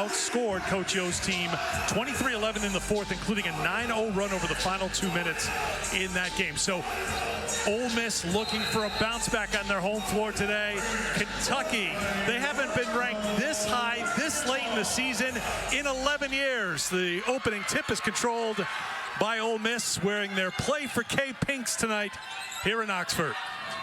outscored Coach Yo's team 23-11 in the fourth, including a 9-0 run over the final 2 minutes in that game. So Ole Miss looking for a bounce back on their home floor today. Kentucky, they haven't been ranked this high this late in the season in 11 years. The opening tip is controlled by Ole Miss, wearing their Play for K pinks tonight here in Oxford.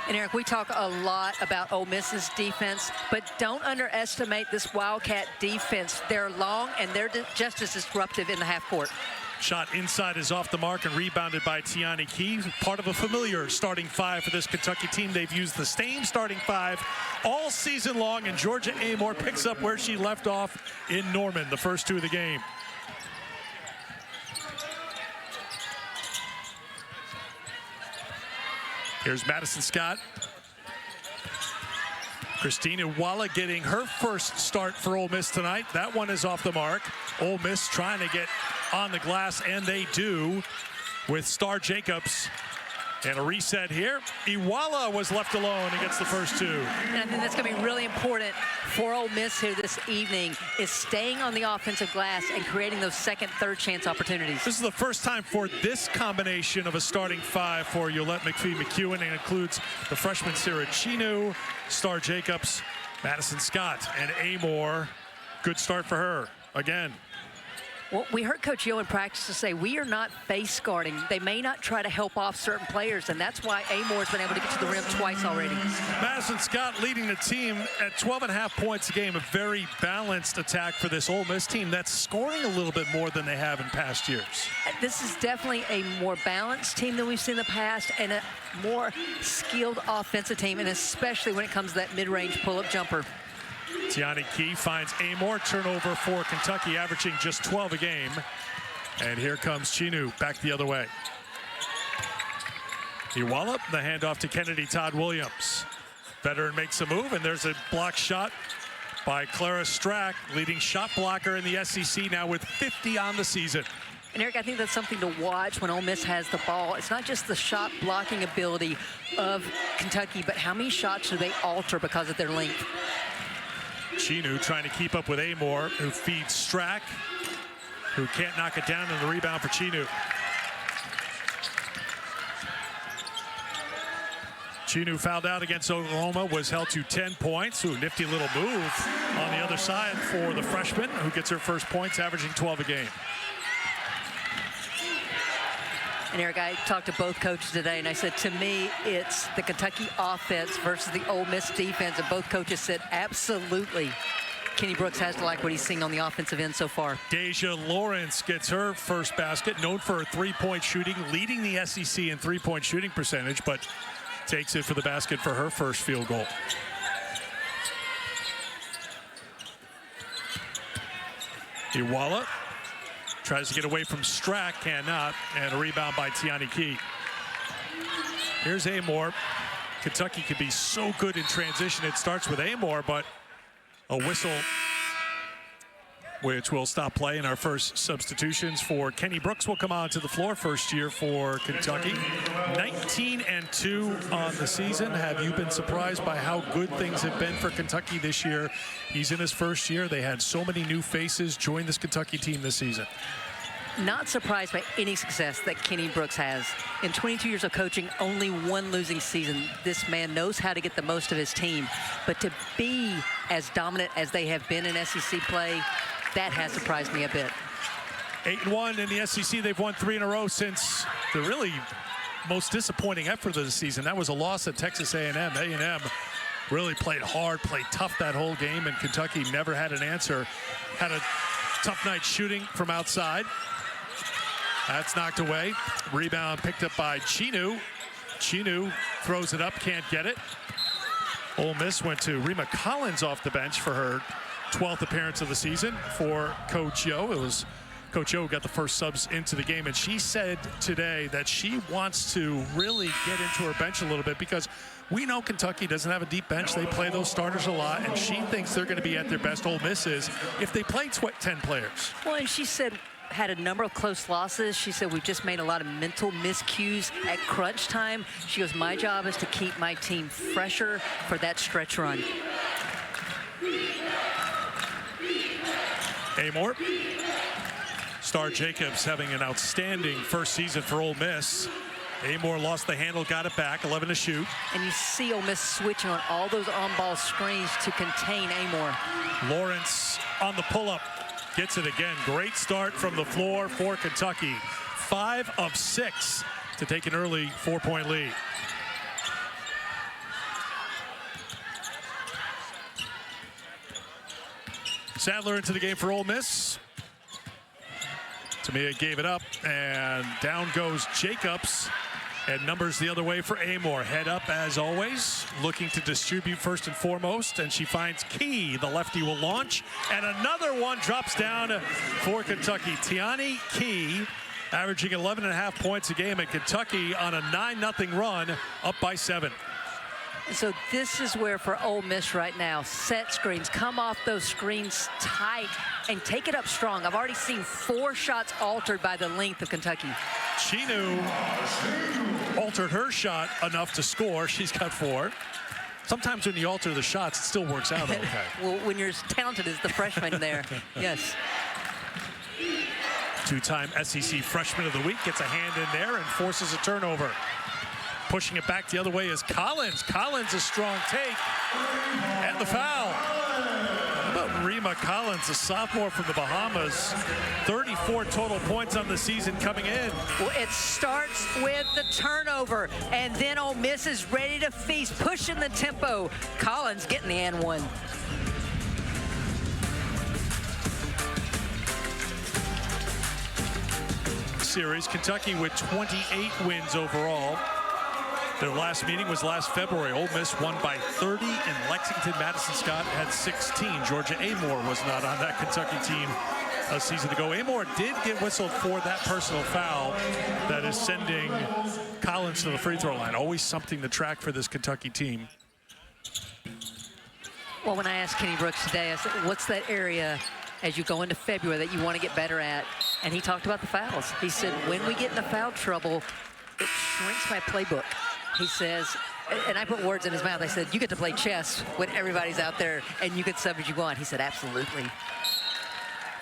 And Eric, we talk a lot about Ole Miss's defense, but don't underestimate this Wildcat defense. They're long and they're just as disruptive in the half court. Shot inside is off the mark and rebounded by Tiani Key, part of a familiar starting five for this Kentucky team. They've used the same starting five all season long, and Georgia Amore picks up where she left off in Norman, the first two of the game. Here's Madison Scott. Christina Walla getting her first start for Ole Miss tonight. That one is off the mark. Ole Miss trying to get on the glass, and they do with Star Jacobs. And a reset here. Iwala was left alone and gets the first two. And I think that's going to be really important for Ole Miss here this evening, is staying on the offensive glass and creating those second, third chance opportunities. This is the first time for this combination of a starting five for Yolette McPhee-McEwen, and includes the freshman Sarah Chinu, Star Jacobs, Madison Scott, and Amore. Good start for her again. Well, we heard Coach Yo in practice to say we are not face guarding. They may not try to help off certain players, and that's why Amore's been able to get to the rim twice already. Madison Scott leading the team at 12.5 points a game. A very balanced attack for this Ole Miss team that's scoring a little bit more than they have in past years. This is definitely a more balanced team than we've seen in the past, and a more skilled offensive team, and especially when it comes to that mid-range pull-up jumper. Tiani Key finds Amore, turnover for Kentucky, averaging just 12 a game. And here comes Chinu back the other way. Iwala, the handoff to Kennedy Todd Williams. Veteran makes a move, and there's a block shot by Clara Strack, leading shot blocker in the SEC now with 50 on the season. And Eric, I think that's something to watch when Ole Miss has the ball. It's not just the shot blocking ability of Kentucky, but how many shots do they alter because of their length? Chinu trying to keep up with Amore, who feeds Strack, who can't knock it down, and the rebound for Chinu. Chinu fouled out against Oklahoma, was held to 10 points. Ooh, nifty little move on the other side for the freshman, who gets her first points, averaging 12 a game. And Eric, I talked to both coaches today, and I said, to me, it's the Kentucky offense versus the Ole Miss defense. And both coaches said, absolutely, Kenny Brooks has to like what he's seeing on the offensive end so far. Deja Lawrence gets her first basket, known for her three-point shooting, leading the SEC in three-point shooting percentage, but takes it for the basket for her first field goal. Iwala tries to get away from Strack, cannot, and a rebound by Tiani Key. Here's Amore. Kentucky could be so good in transition. It starts with Amore, but a whistle, which will stop play. And our first substitutions for Kenny Brooks will come on to the floor. First year for Kentucky. 19-2 on the season. Have you been surprised by how good things have been for Kentucky this year? He's in his first year. They had so many new faces join this Kentucky team this season. Not surprised by any success that Kenny Brooks has. In 22 years of coaching, only one losing season. This man knows how to get the most of his team. But to be as dominant as they have been in SEC play, that has surprised me a bit. 8-1 in the SEC. They've won 3 in a row since the really most disappointing effort of the season. That was a loss at Texas A&M. A&M really played hard, played tough that whole game, and Kentucky never had an answer. Had a tough night shooting from outside. That's knocked away. Rebound picked up by Chinu. Chinu throws it up, can't get it. Ole Miss went to Rima Collins off the bench for her 12th appearance of the season for Coach Yo. It was Coach Yo who got the first subs into the game, and she said today that she wants to really get into her bench a little bit, because we know Kentucky doesn't have a deep bench. They play those starters a lot, and she thinks they're going to be at their best, Ole Miss is, if they play 10 players. Well, and she said, had a number of close losses. She said, we've just made a lot of mental miscues at crunch time. She goes, my job is to keep my team fresher for that stretch run. Amor. Star Jacobs having an outstanding first season for Ole Miss. Amor lost the handle, got it back, 11 to shoot. And you see Ole Miss switching on all those on-ball screens to contain Amor. Lawrence on the pull-up, gets it again. Great start from the floor for Kentucky. 5 of 6 to take an early 4-point lead. Sadler into the game for Ole Miss. Tamia gave it up, and down goes Jacobs. And numbers the other way for Amor. Head up as always, looking to distribute first and foremost, and she finds Key. The lefty will launch, and another one drops down for Kentucky. Tiani Key averaging 11.5 points a game, and Kentucky on a 9-0 run, up by 7. So this is where for Ole Miss right now, set screens, come off those screens tight and take it up strong. I've already seen 4 shots altered by the length of Kentucky. Chinu altered her shot enough to score. She's got 4. Sometimes when you alter the shots, it still works out okay. Well, when you're as talented as the freshman there, yes. 2-time SEC Freshman of the Week gets a hand in there and forces a turnover. Pushing it back the other way is Collins. Collins, a strong take. And the foul. How about Rima Collins, a sophomore from the Bahamas? 34 total points on the season coming in. Well, it starts with the turnover, and then Ole Miss is ready to feast, pushing the tempo. Collins getting the and one. Series, Kentucky with 28 wins overall. Their last meeting was last February. Ole Miss won by 30 in Lexington. Madison Scott had 16. Georgia Amor was not on that Kentucky team a season ago. Amor did get whistled for that personal foul that is sending Collins to the free throw line. Always something to track for this Kentucky team. Well, when I asked Kenny Brooks today, I said, what's that area as you go into February that you want to get better at? And he talked about the fouls. He said, when we get into foul trouble, it shrinks my playbook. He says, and I put words in his mouth. I said, you get to play chess when everybody's out there and you can sub as you want. He said, absolutely.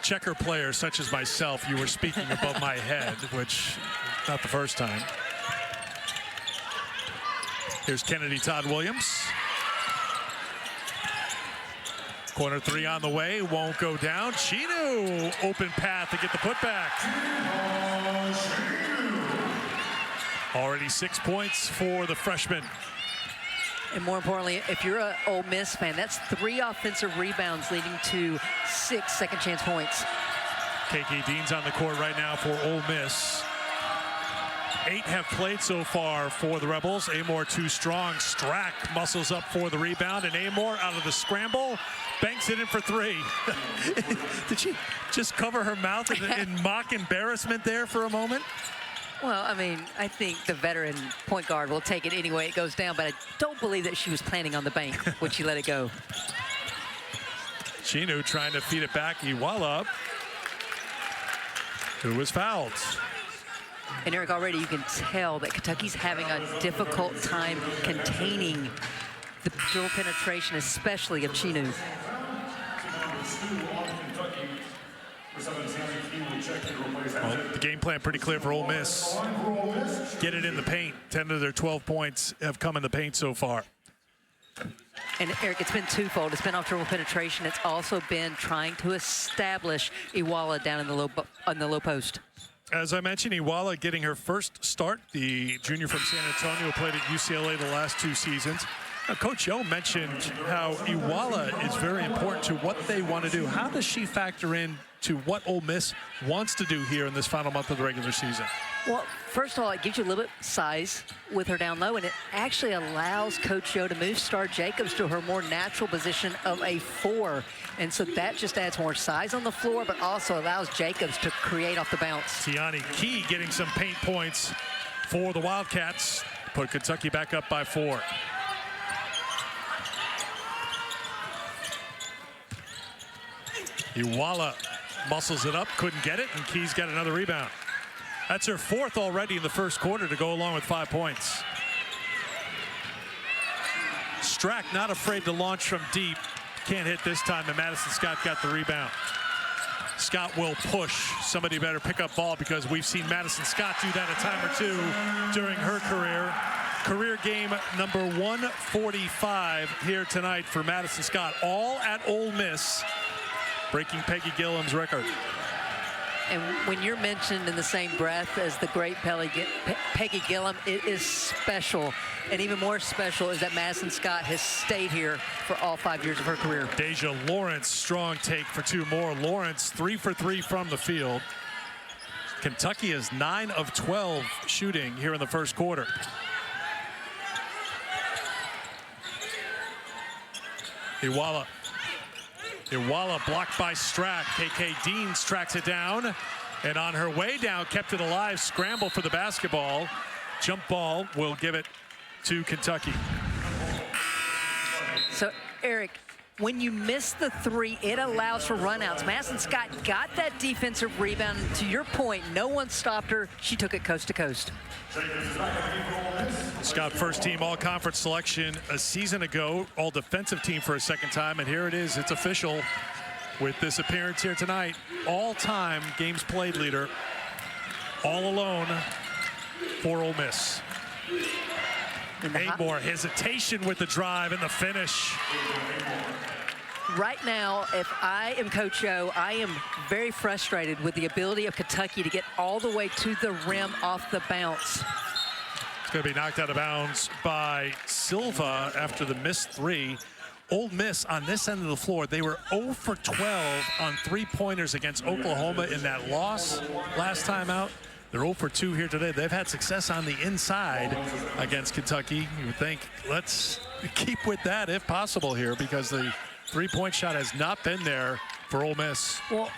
Checker players such as myself, you were speaking above my head, which not the first time. Here's Kennedy Todd Williams. Corner 3 on the way, won't go down. Chinu, open path to get the putback. Already 6 points for the freshman. And more importantly, if you're an Ole Miss fan, that's 3 offensive rebounds leading to 6 second chance points. KK Dean's on the court right now for Ole Miss. 8 have played so far for the Rebels. Amor too strong. Strack muscles up for the rebound, and Amor out of the scramble banks it in for 3. Did she just cover her mouth in mock embarrassment there for a moment? Well, I mean, I think the veteran point guard will take it any way it goes down, but I don't believe that she was planning on the bank when she let it go. Chinu trying to feed it back. Iwala, who was fouled. And Eric, already you can tell that Kentucky's having a difficult time containing the dribble penetration, especially of Chinu. Well, the game plan pretty clear for Ole Miss. Get it in the paint. 10 of their 12 points have come in the paint so far. And Eric, it's been twofold. It's been off dribble penetration. It's also been trying to establish Iwala down in the low post. As I mentioned, Iwala getting her first start. The junior from San Antonio played at UCLA the last 2 seasons. Coach Yo mentioned how Iwala is very important to what they want to do. How does she factor in to what Ole Miss wants to do here in this final month of the regular season? Well, first of all, it gives you a little bit of size with her down low, and it actually allows Coach Yo to move Star Jacobs to her more natural position of a 4. And so that just adds more size on the floor, but also allows Jacobs to create off the bounce. Tiani Key getting some paint points for the Wildcats. Put Kentucky back up by 4. Iwala muscles it up, couldn't get it, and Key's got another rebound. That's her 4th already in the first quarter to go along with 5 points. Strack not afraid to launch from deep. Can't hit this time, and Madison Scott got the rebound. Scott will push. Somebody better pick up ball because we've seen Madison Scott do that a time or two during her career. Career game number 145 here tonight for Madison Scott, all at Ole Miss, breaking Peggy Gillam's record. And when you're mentioned in the same breath as the great Peggy Gillam, it is special. And even more special is that Madison Scott has stayed here for all 5 years of her career. Deja Lawrence, strong take for 2 more. Lawrence, 3 for 3 from the field. Kentucky is 9 of 12 shooting here in the first quarter. Iwala blocked by Strack. KK Deans tracks it down. And on her way down, kept it alive. Scramble for the basketball. Jump ball will give it to Kentucky. So, Eric, when you miss the 3, it allows for runouts. Madison Scott got that defensive rebound. To your point, no one stopped her. She took it coast to coast. Scott, first team all-conference selection a season ago, all-defensive team for a second time, and here it is. It's official with this appearance here tonight. All-time games played leader, all alone for Ole Miss. Amor, hesitation with the drive and the finish. Right now, if I am Coach O, I am very frustrated with the ability of Kentucky to get all the way to the rim off the bounce. It's going to be knocked out of bounds by Silva after the missed 3. Ole Miss on this end of the floor, they were 0 for 12 on 3-pointers against Oklahoma in that loss last time out. They're 0 for 2 here today. They've had success on the inside against Kentucky. You would think, let's keep with that if possible here, because the 3-point shot has not been there for Ole Miss. Well,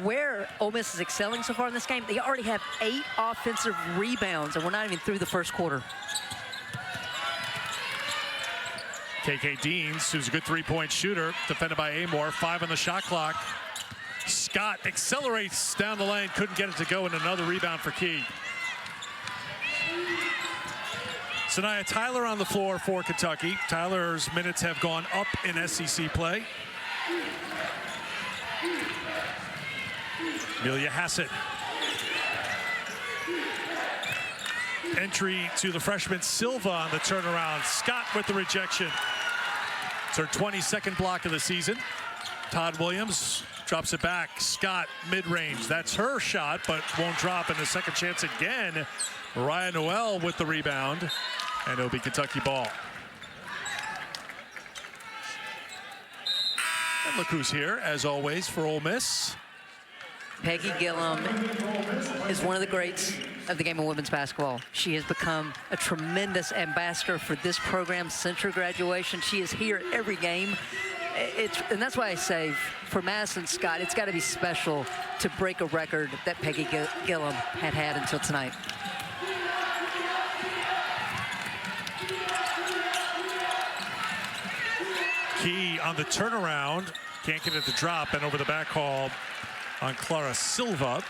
where Ole Miss is excelling so far in this game, they already have 8 offensive rebounds, and we're not even through the first quarter. KK Deans, who's a good 3-point shooter, defended by Amor, 5 on the shot clock. Scott accelerates down the lane, couldn't get it to go, and another rebound for Key. Sanaya Tyler on the floor for Kentucky. Tyler's minutes have gone up in SEC play. Amelia Hassett. Entry to the freshman Silva on the turnaround. Scott with the rejection. It's her 22nd block of the season. Todd Williams drops it back. Scott mid-range. That's her shot, but won't drop in the second chance again. Mariah Noel with the rebound, and it'll be Kentucky ball. And look who's here, as always, for Ole Miss. Peggy Gillam is one of the greats of the game of women's basketball. She has become a tremendous ambassador for this program since her graduation. She is here at every game. And that's why I say, for Madison Scott, it's got to be special to break a record that Peggy Gillam had until tonight. Key on the turnaround. Can't get it to drop, and over the back haul on Clara Silva.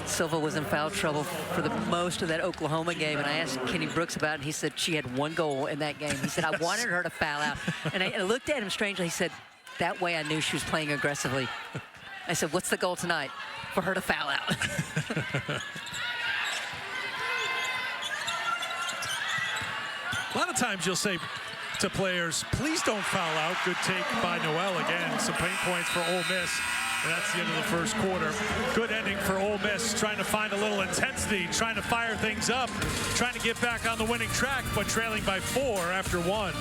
Silva was in foul trouble for the most of that Oklahoma game, and I asked Kenny Brooks about it, and he said she had 1 goal in that game. He said, I wanted her to foul out. And I looked at him strangely. He said, that way I knew she was playing aggressively. I said, what's the goal tonight? For her to foul out. A lot of times you'll say to players, please don't foul out. Good take by Noel again. Some paint points for Ole Miss. And that's the end of the first quarter. Good ending for Ole Miss, trying to find a little intensity, trying to fire things up, trying to get back on the winning track, but trailing by 4 after 1.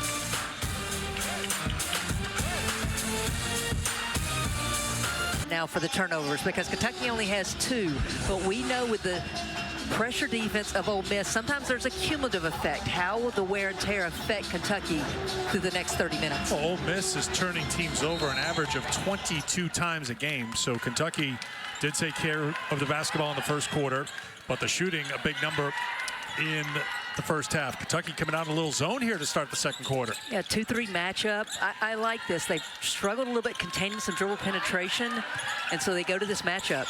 Now for the turnovers, because Kentucky only has 2, but we know with the pressure defense of Ole Miss, sometimes there's a cumulative effect. How will the wear and tear affect Kentucky through the next 30 minutes? Well, Ole Miss is turning teams over an average of 22 times a game. So Kentucky did take care of the basketball in the first quarter, but the shooting, a big number in the first half. Kentucky coming out in a little zone here to start the second quarter. Yeah, 2-3 matchup. I like this. They've struggled a little bit containing some dribble penetration, and so they go to this matchup.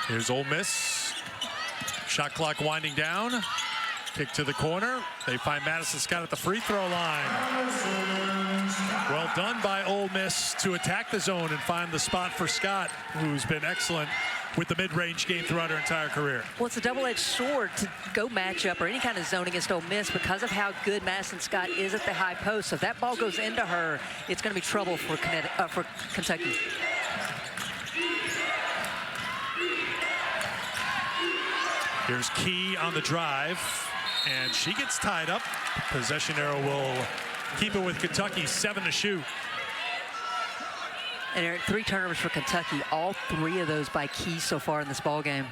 Here's Ole Miss. Shot clock winding down. Kick to the corner. They find Madison Scott at the free throw line. Well done by Ole Miss to attack the zone and find the spot for Scott, who's been excellent with the mid-range game throughout her entire career. Well, it's a double-edged sword to go matchup or any kind of zone against Ole Miss because of how good Madison Scott is at the high post. So if that ball goes into her, it's going to be trouble for Kentucky. Here's Key on the drive, and she gets tied up. Possession arrow will keep it with Kentucky, 7 to shoot. And Eric, 3 turnovers for Kentucky, all 3 of those by Key so far in this ball game.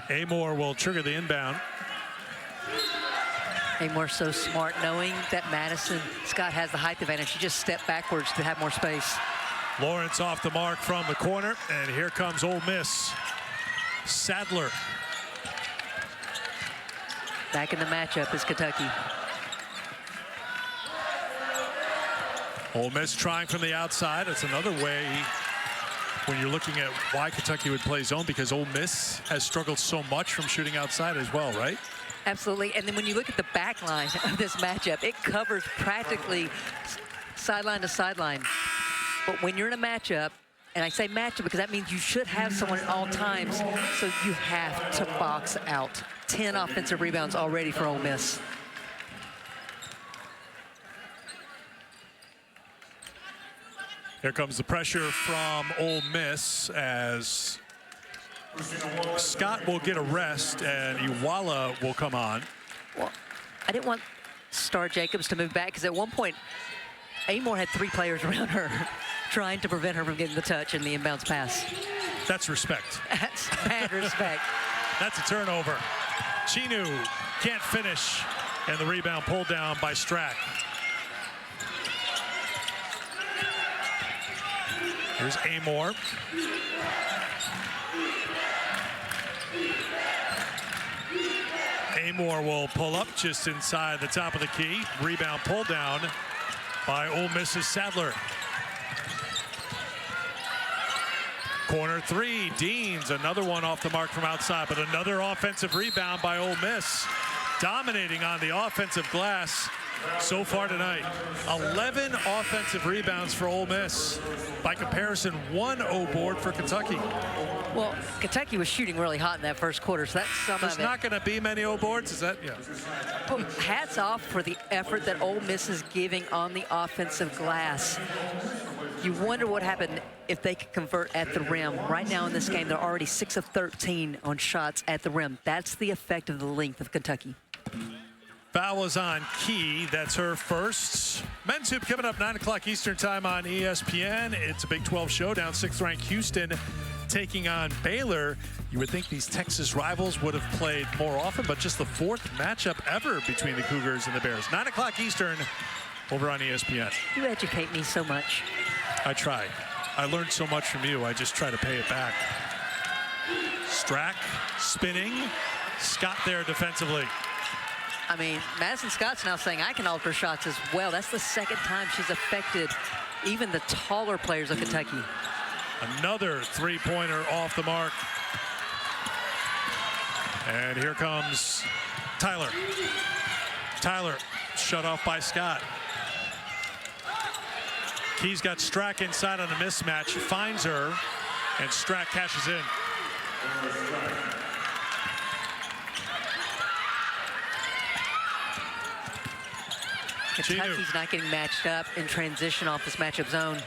Amore will trigger the inbound. Amore so smart, knowing that Madison Scott has the height advantage. She just stepped backwards to have more space. Lawrence off the mark from the corner, and here comes Ole Miss. Sadler. Back in the matchup is Kentucky. Ole Miss trying from the outside. It's another way when you're looking at why Kentucky would play zone, because Ole Miss has struggled so much from shooting outside as well, right? Absolutely. And then when you look at the back line of this matchup, it covers practically sideline to sideline. But when you're in a matchup, and I say matchup because that means you should have someone at all times, so you have to box out. 10 offensive rebounds already for Ole Miss. Here comes the pressure from Ole Miss as Scott will get a rest and Iwala will come on. Well, I didn't want Star Jacobs to move back because at one point, Amore had 3 players around her trying to prevent her from getting the touch in the inbounds pass. That's respect. That's bad respect. That's a turnover. Chinu can't finish, and the rebound pulled down by Strack. Here's Amore. Amore will pull up just inside the top of the key. Rebound pulled down by Ole Miss's Sadler. Corner 3, Deans, another one off the mark from outside, but another offensive rebound by Ole Miss. Dominating on the offensive glass so far tonight. 11 offensive rebounds for Ole Miss. By comparison, 1 O board for Kentucky. Well, Kentucky was shooting really hot in that first quarter, so that's some of it. There's not going to be many O boards, is that? Yeah. Well, hats off for the effort that Ole Miss is giving on the offensive glass. You wonder what happened if they could convert at the rim. Right now in this game, they're already 6 of 13 on shots at the rim. That's the effect of the length of Kentucky. Foul is on Key. That's her first. Men's Hoop coming up 9 o'clock Eastern time on ESPN. It's a Big 12 showdown. 6th-ranked Houston taking on Baylor. You would think these Texas rivals would have played more often, but just the 4th matchup ever between the Cougars and the Bears. 9 o'clock Eastern over on ESPN. You educate me so much. I try. I learned so much from you. I just try to pay it back. Strack spinning. Scott there defensively. I mean, Madison Scott's now saying I can alter shots as well. That's the 2nd time she's affected even the taller players of Kentucky. Another 3-pointer off the mark. And here comes Tyler. Tyler shut off by Scott. Key's got Strack inside on a mismatch, finds her, and Strack cashes in. Kentucky's not getting matched up in transition off this matchup zone.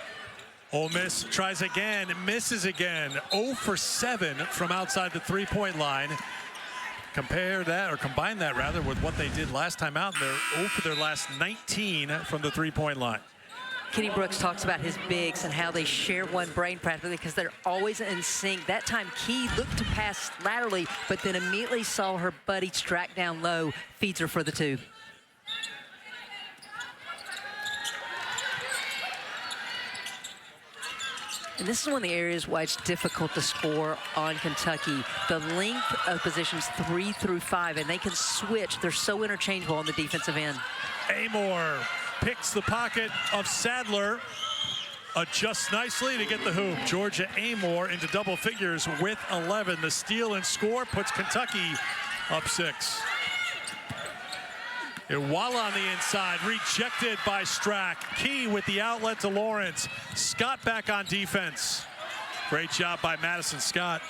Ole Miss tries again, misses again. 0 for 7 from outside the 3-point line. Compare that, or combine that rather, with what they did last time out. They're 0 for their last 19 from the 3-point line. Kenny Brooks talks about his bigs and how they share one brain practically because they're always in sync. That time, Key looked to pass laterally, but then immediately saw her buddy Strack down low, feeds her for the 2. And this is one of the areas why it's difficult to score on Kentucky. The length of positions 3 through 5, and they can switch. They're so interchangeable on the defensive end. Amore picks the pocket of Sadler. adjusts nicely to get the hoop. Georgia Amor into double figures with 11. The steal and score puts Kentucky up 6. Iwala on the inside, rejected by Strack. Key with the outlet to Lawrence. Scott back on defense. Great job by Madison Scott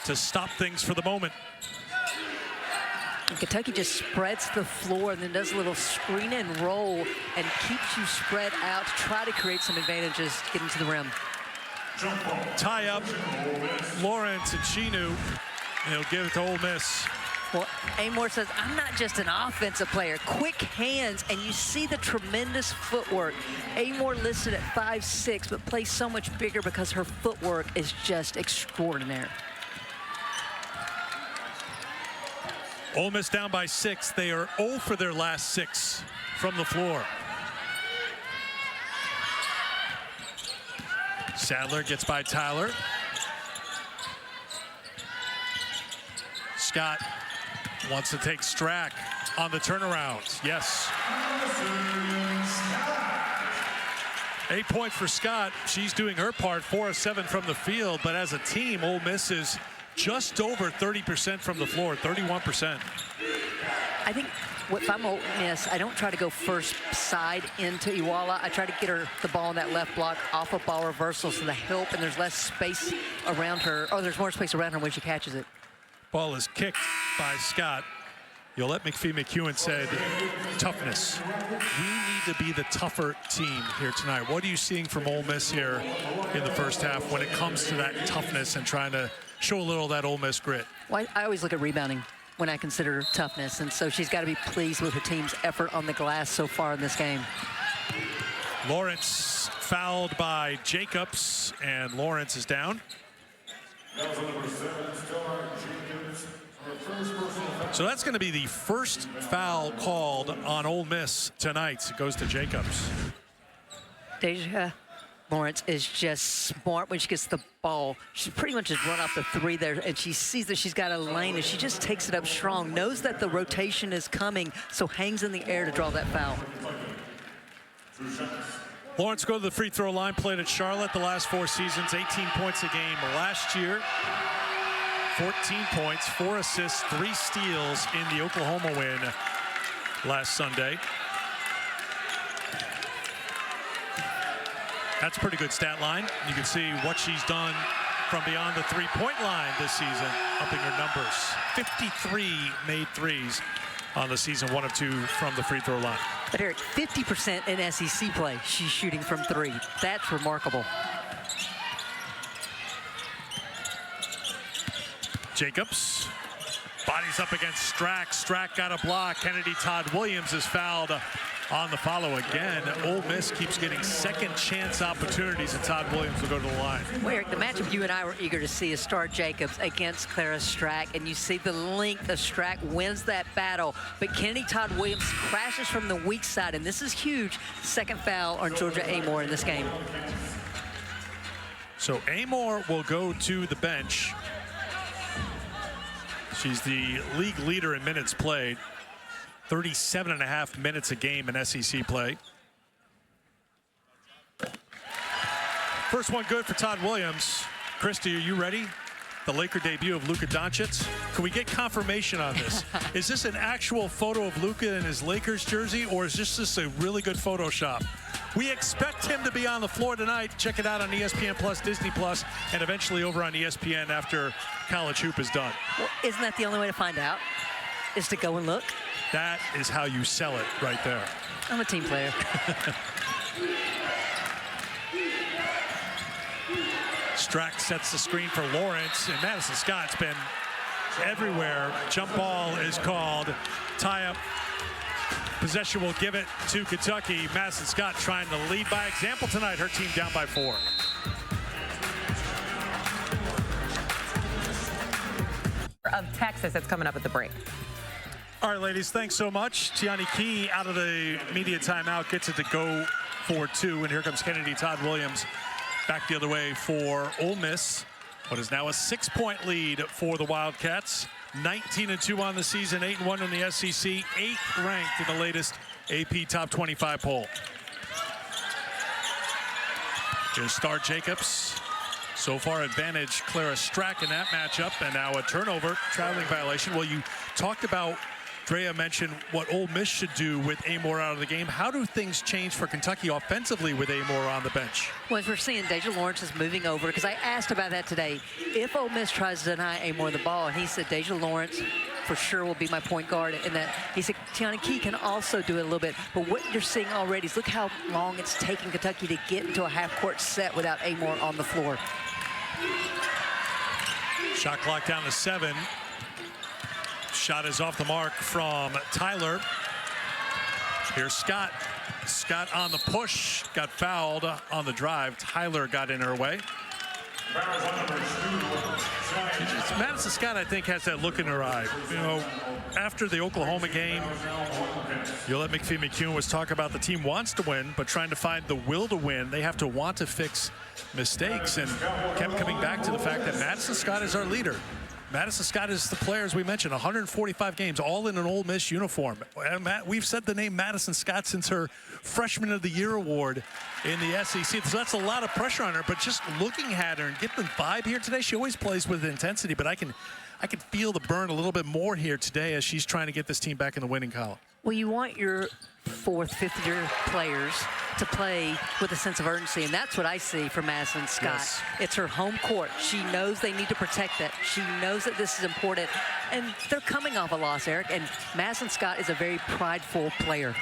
to stop things for the moment. And Kentucky just spreads the floor and then does a little screen and roll and keeps you spread out to try to create some advantages getting to the rim. Tie up Lawrence and Chinu, and he'll give it to Ole Miss. Well, Amor says, I'm not just an offensive player. Quick hands, and you see the tremendous footwork. Amor listed at 5'6", but plays so much bigger because her footwork is just extraordinary. Ole Miss down by 6. They are 0 for their last 6 from the floor. Sadler gets by Tyler. Scott wants to take Strack on the turnaround. Yes. 8 points for Scott. She's doing her part, 4 of 7 from the field. But as a team, Ole Miss is just over 30% from the floor, 31%. I think if I'm Ole Miss, I don't try to go first side into Iwala. I try to get her the ball in that left block off of ball reversal so the help and there's less space around her. Oh, there's more space around her when she catches it. Ball is kicked by Scott. Yolette McPhee-McEwen said, toughness. We need to be the tougher team here tonight. What are you seeing from Ole Miss here in the first half when it comes to that toughness and trying to show a little of that Ole Miss grit? Well, I always look at rebounding when I consider toughness, and so she's got to be pleased with her team's effort on the glass so far in this game. Lawrence fouled by Jacobs, and Lawrence is down. So that's going to be the first foul called on Ole Miss tonight. It goes to Jacobs. Deja Lawrence is just smart when she gets the ball. She pretty much just run off the 3 there, and she sees that she's got a lane, and she just takes it up strong, knows that the rotation is coming, so hangs in the air to draw that foul. Lawrence go to the free throw line, played at Charlotte the last 4 seasons, 18 points a game last year. 14 points, 4 assists, 3 steals in the Oklahoma win last Sunday. That's a pretty good stat line. You can see what she's done from beyond the three-point line this season, upping her numbers. 53 made threes on the season, 1 of 2 from the free throw line. But Eric, 50% in SEC play, she's shooting from 3. That's remarkable. Jacobs, bodies up against Strack. Strack got a block. Kennedy Todd Williams is fouled on the follow again. Ole Miss keeps getting second chance opportunities, and Todd Williams will go to the line. Well, Eric, the matchup you and I were eager to see is Star Jacobs against Clara Strack, and you see the length of Strack wins that battle, but Kennedy Todd Williams crashes from the weak side, and this is huge. Second foul on Georgia Amor in this game. So Amor will go to the bench. She's the league leader in minutes played. 37.5 minutes a game in SEC play. First one good for Todd Williams. Christy, are you ready? The Laker debut of Luka Doncic. Can we get confirmation on this? Is this an actual photo of Luka in his Lakers jersey, or is this just a really good Photoshop? We expect him to be on the floor tonight. Check it out on ESPN Plus, Disney Plus, and eventually over on ESPN after college hoop is done. Well, isn't that the only way to find out? Is to go and look? That is how you sell it right there. I'm a team player. Strack sets the screen for Lawrence, and Madison Scott's been everywhere. Jump ball is called. Tie up. Possession will give it to Kentucky. Madison Scott trying to lead by example tonight. Her team down by 4. Of Texas that's coming up at the break. All right, ladies, thanks so much. Tiani Key out of the media timeout gets it to go for 2, and here comes Kennedy Todd Williams back the other way for Ole Miss. What is now a 6-point lead for the Wildcats. 19-2 on the season, 8-1 in the SEC, 8th ranked in the latest AP Top 25 poll. Here's Star Jacobs. So far, advantage Clara Strack in that matchup, and now a turnover, traveling violation. Well, you talked about, Drea mentioned what Ole Miss should do with Amor out of the game. How do things change for Kentucky offensively with Amor on the bench? Well, as we're seeing, Deja Lawrence is moving over, because I asked about that today. If Ole Miss tries to deny Amor the ball, and he said Deja Lawrence for sure will be my point guard, and that he said Tiana Key can also do it a little bit. But what you're seeing already is look how long it's taking Kentucky to get into a half-court set without Amor on the floor. Shot clock down to 7. Shot is off the mark from Tyler. Here's Scott. Scott on the push, got fouled on the drive. Tyler got in her way. Madison Scott, I think, has that look in her eye. You know, after the Oklahoma game, you'll let McPhee-McCune was talk about the team wants to win, but trying to find the will to win. They have to want to fix mistakes, and kept coming back to the fact that Madison Scott is our leader. Madison Scott is the player, as we mentioned, 145 games, all in an Ole Miss uniform. We've said the name Madison Scott since her Freshman of the Year award in the SEC. So that's a lot of pressure on her, but just looking at her and getting the vibe here today, she always plays with intensity, but I can feel the burn a little bit more here today as she's trying to get this team back in the winning column. Well, you want your fourth, fifth-year players to play with a sense of urgency, and that's what I see from Madison Scott. Yes. It's her home court. She knows they need to protect that. She knows that this is important, and they're coming off a loss, Eric, and Madison Scott is a very prideful player.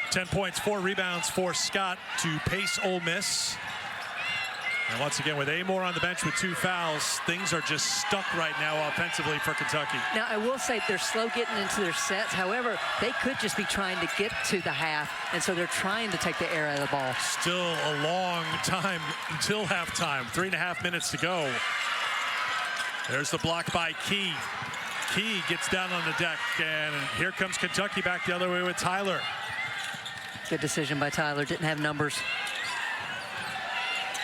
10 points, 4 rebounds for Scott to pace Ole Miss. And once again, with Amor on the bench with 2 fouls, things are just stuck right now offensively for Kentucky. Now, I will say they're slow getting into their sets. However, they could just be trying to get to the half, and so they're trying to take the air out of the ball. Still a long time until halftime. 3.5 minutes to go. There's the block by Key. Key gets down on the deck, and here comes Kentucky back the other way with Tyler. Good decision by Tyler. Didn't have numbers.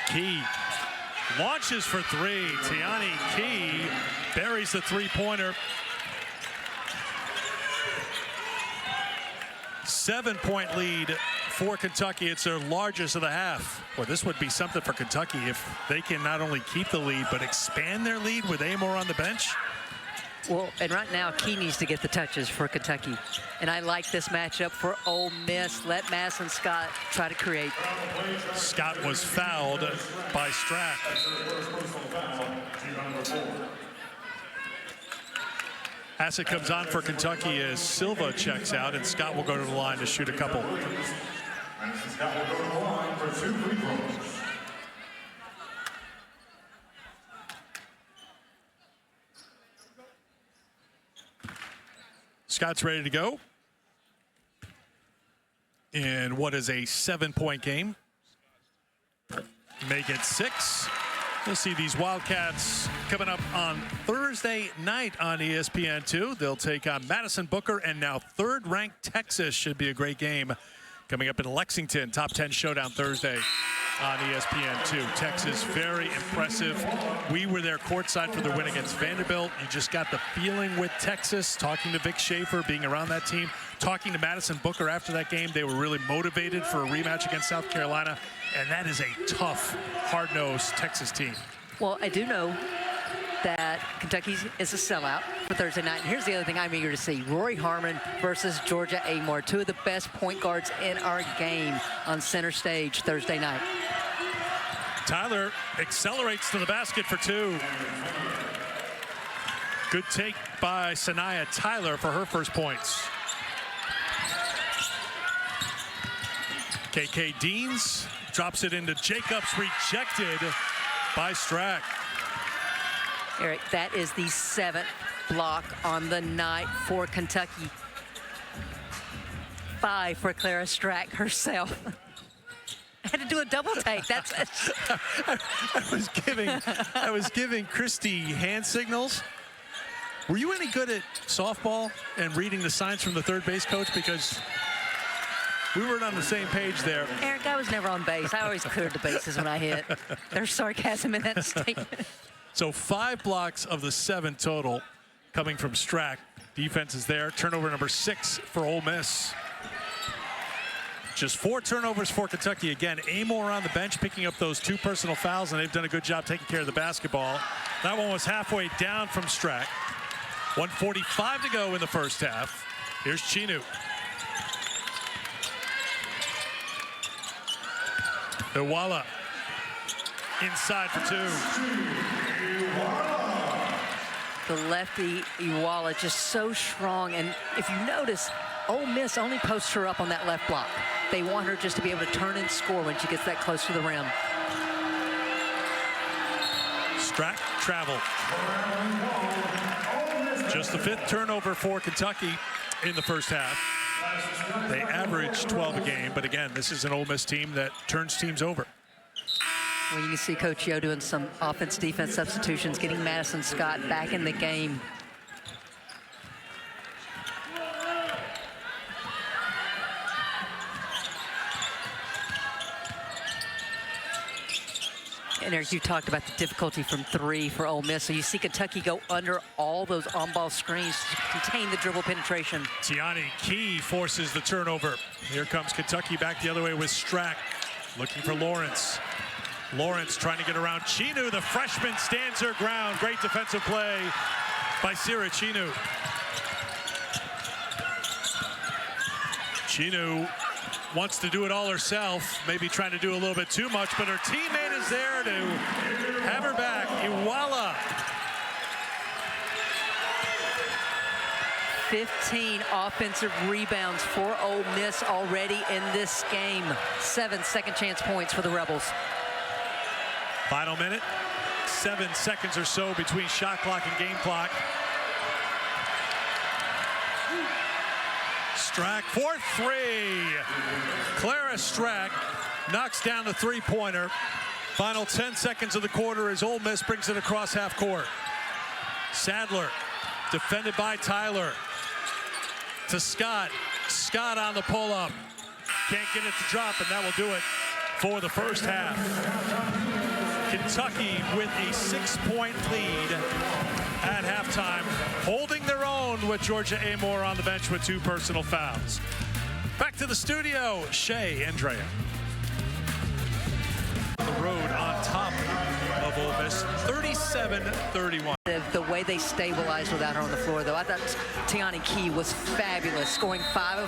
Key launches for 3. Tiani Key buries the three-pointer. 7-point lead for Kentucky. It's their largest of the half. Well, this would be something for Kentucky if they can not only keep the lead, but expand their lead with Amor on the bench. Well, and right now, Key needs to get the touches for Kentucky. And I like this matchup for Ole Miss. Let Madison Scott try to create. Scott was fouled by Strack. Hassett comes on for Kentucky as Silva checks out, and Scott will go to the line to shoot a couple. Scott will go to the line for 2 free throws. Scott's ready to go in what is a 7-point game. Make it 6. You'll see these Wildcats coming up on Thursday night on ESPN2. They'll take on Madison Booker, and now 3rd-ranked Texas. Should be a great game coming up in Lexington. Top 10 showdown Thursday on ESPN2. Texas, very impressive. We were there courtside for the win against Vanderbilt. You just got the feeling with Texas, talking to Vic Schaefer, being around that team, talking to Madison Booker after that game. They were really motivated for a rematch against South Carolina, and that is a tough, hard-nosed Texas team. Well, I do know that Kentucky is a sellout for Thursday night. And here's the other thing I'm eager to see. Rory Harmon versus Georgia Amor, 2 of the best point guards in our game on center stage Thursday night. Tyler accelerates to the basket for 2. Good take by Sanaya Tyler for her first points. KK Deans drops it into Jacobs, rejected by Strack. Eric, that is the 7th block on the night for Kentucky. 5 for Clara Strack herself. I had to do a double take. That's I was giving Christy hand signals. Were you any good at softball and reading the signs from the third base coach? Because we weren't on the same page there. Eric, I was never on base. I always cleared the bases when I hit. There's sarcasm in that statement. So 5 blocks of the 7 total coming from Strack. Defense is there. Turnover number 6 for Ole Miss. Just 4 turnovers for Kentucky. Again, Amor on the bench picking up those 2 personal fouls, and they've done a good job taking care of the basketball. That one was halfway down from Strack. 1:45 to go in the first half. Here's Chinu. Iwala inside for 2. The lefty Iwala just so strong, and if you notice, Ole Miss only posts her up on that left block. They want her just to be able to turn and score when she gets that close to the rim. Strack travel. Just the 5th turnover for Kentucky in the first half. They average 12 a game, but again, this is an Ole Miss team that turns teams over. Well, you can see Coach Yo doing some offense-defense substitutions, getting Madison Scott back in the game. And Eric, you talked about the difficulty from 3 for Ole Miss. So you see Kentucky go under all those on-ball screens to contain the dribble penetration. Tiani Key forces the turnover. Here comes Kentucky back the other way with Strack. Looking for Lawrence. Lawrence trying to get around Chinu. The freshman stands her ground. Great defensive play by Sira Chinu. Chinu wants to do it all herself, maybe trying to do a little bit too much, but her teammate is there to have her back. Iwala. 15 offensive rebounds for Ole Miss already in this game. 7 second chance points for the Rebels. Final minute, 7 seconds or so between shot clock and game clock. Strack for 3. Clara Strack knocks down the 3-pointer. Final 10 seconds of the quarter as Ole Miss brings it across half court. Sadler defended by Tyler. To Scott. Scott on the pull-up. Can't get it to drop, and that will do it for the first half. Kentucky with a 6-point lead at halftime, holding their own with Georgia Amor on the bench with 2 personal fouls. Back to the studio, Shea Andrea. The road on top of Ole Miss, 37-31. The way they stabilized without her on the floor, though, I thought Tiani Key was fabulous, scoring 5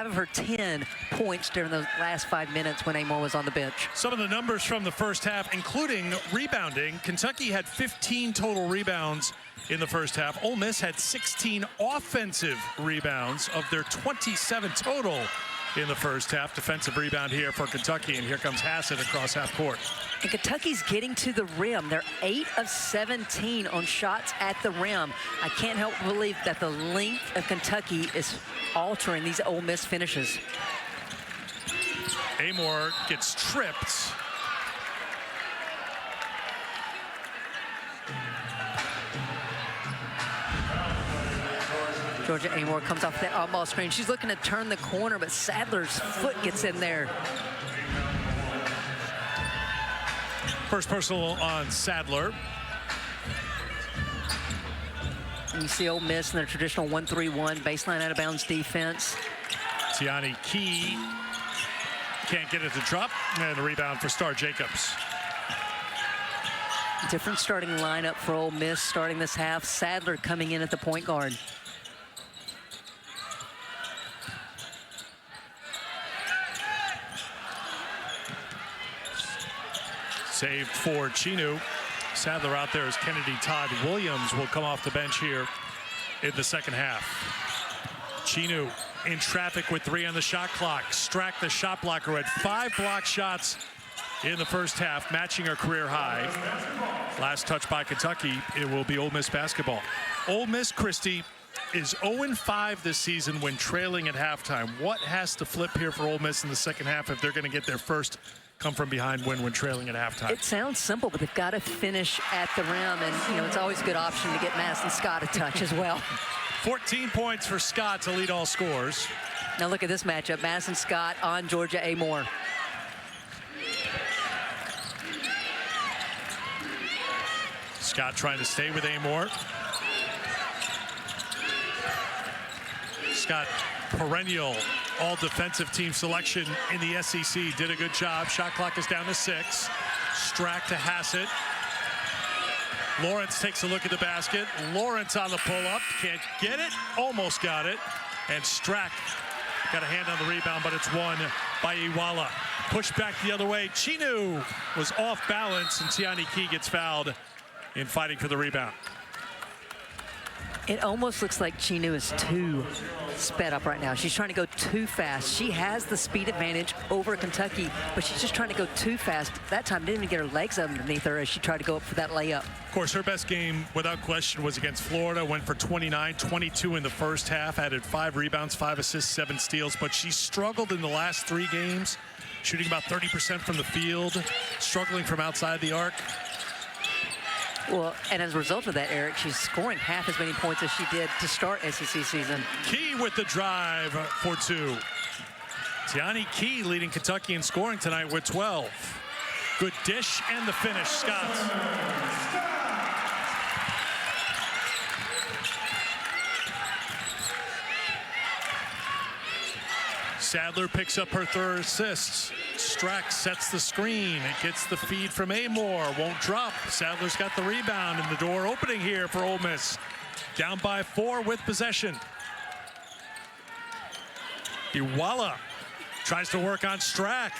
of her 10 points during those last 5 minutes when Amor was on the bench. Some of the numbers from the first half, including rebounding. Kentucky had 15 total rebounds in the first half. Ole Miss had 16 offensive rebounds of their 27 total in the first half. Defensive rebound here for Kentucky, and here comes Hassett across half court. And Kentucky's getting to the rim. They're 8 of 17 on shots at the rim. I can't help but believe that the length of Kentucky is altering these Ole Miss finishes. Amor gets tripped. Georgia Amor comes off that on-ball screen. She's looking to turn the corner, but Sadler's foot gets in there. First personal on Sadler. And you see Ole Miss in their traditional 1-3-1 baseline out of bounds defense. Tiani Key can't get it to drop, and a rebound for Star Jacobs. Different starting lineup for Ole Miss starting this half. Sadler coming in at the point guard. Saved for Chinu. Sadler out there as Kennedy Todd Williams will come off the bench here in the second half. Chinu in traffic with 3 on the shot clock. Strack, the shot blocker, had 5 block shots in the first half, matching her career high. Last touch by Kentucky, it will be Ole Miss basketball. Ole Miss, Christie, is 0-5 this season when trailing at halftime. What has to flip here for Ole Miss in the second half if they're going to get their first come-from-behind win when trailing at halftime? It sounds simple, but they've got to finish at the rim, and you know it's always a good option to get Madison Scott a touch as well. 14 points for Scott to lead all scores. Now look at this matchup. Madison Scott on Georgia Amor. Scott trying to stay with Amor. Scott, perennial all defensive team selection in the SEC. Did a good job. Shot clock is down to 6. Strack to Hassett. Lawrence takes a look at the basket. Lawrence on the pull-up. Can't get it. Almost got it. And Strack got a hand on the rebound, but it's won by Iwala. Pushed back the other way. Chinu was off balance, and Tiani Key gets fouled in fighting for the rebound. It almost looks like Chinu is too sped up right now. She's trying to go too fast. She has the speed advantage over Kentucky, but she's just trying to go too fast. That time didn't even get her legs underneath her as she tried to go up for that layup. Of course, her best game, without question, was against Florida. Went for 29, 22 in the first half. Added 5 rebounds, 5 assists, 7 steals. But she struggled in the last 3 games, shooting about 30% from the field, struggling from outside the arc. Well, and as a result of that, Eric, she's scoring half as many points as she did to start SEC season. Key with the drive for 2. Tiani Key leading Kentucky in scoring tonight with 12. Good dish and the finish, Scott. Sadler picks up her 3rd assist. Strack sets the screen. It gets the feed from Amore. Won't drop. Sadler's got the rebound, and the door opening here for Ole Miss. Down by 4 with possession. Iwala tries to work on Strack.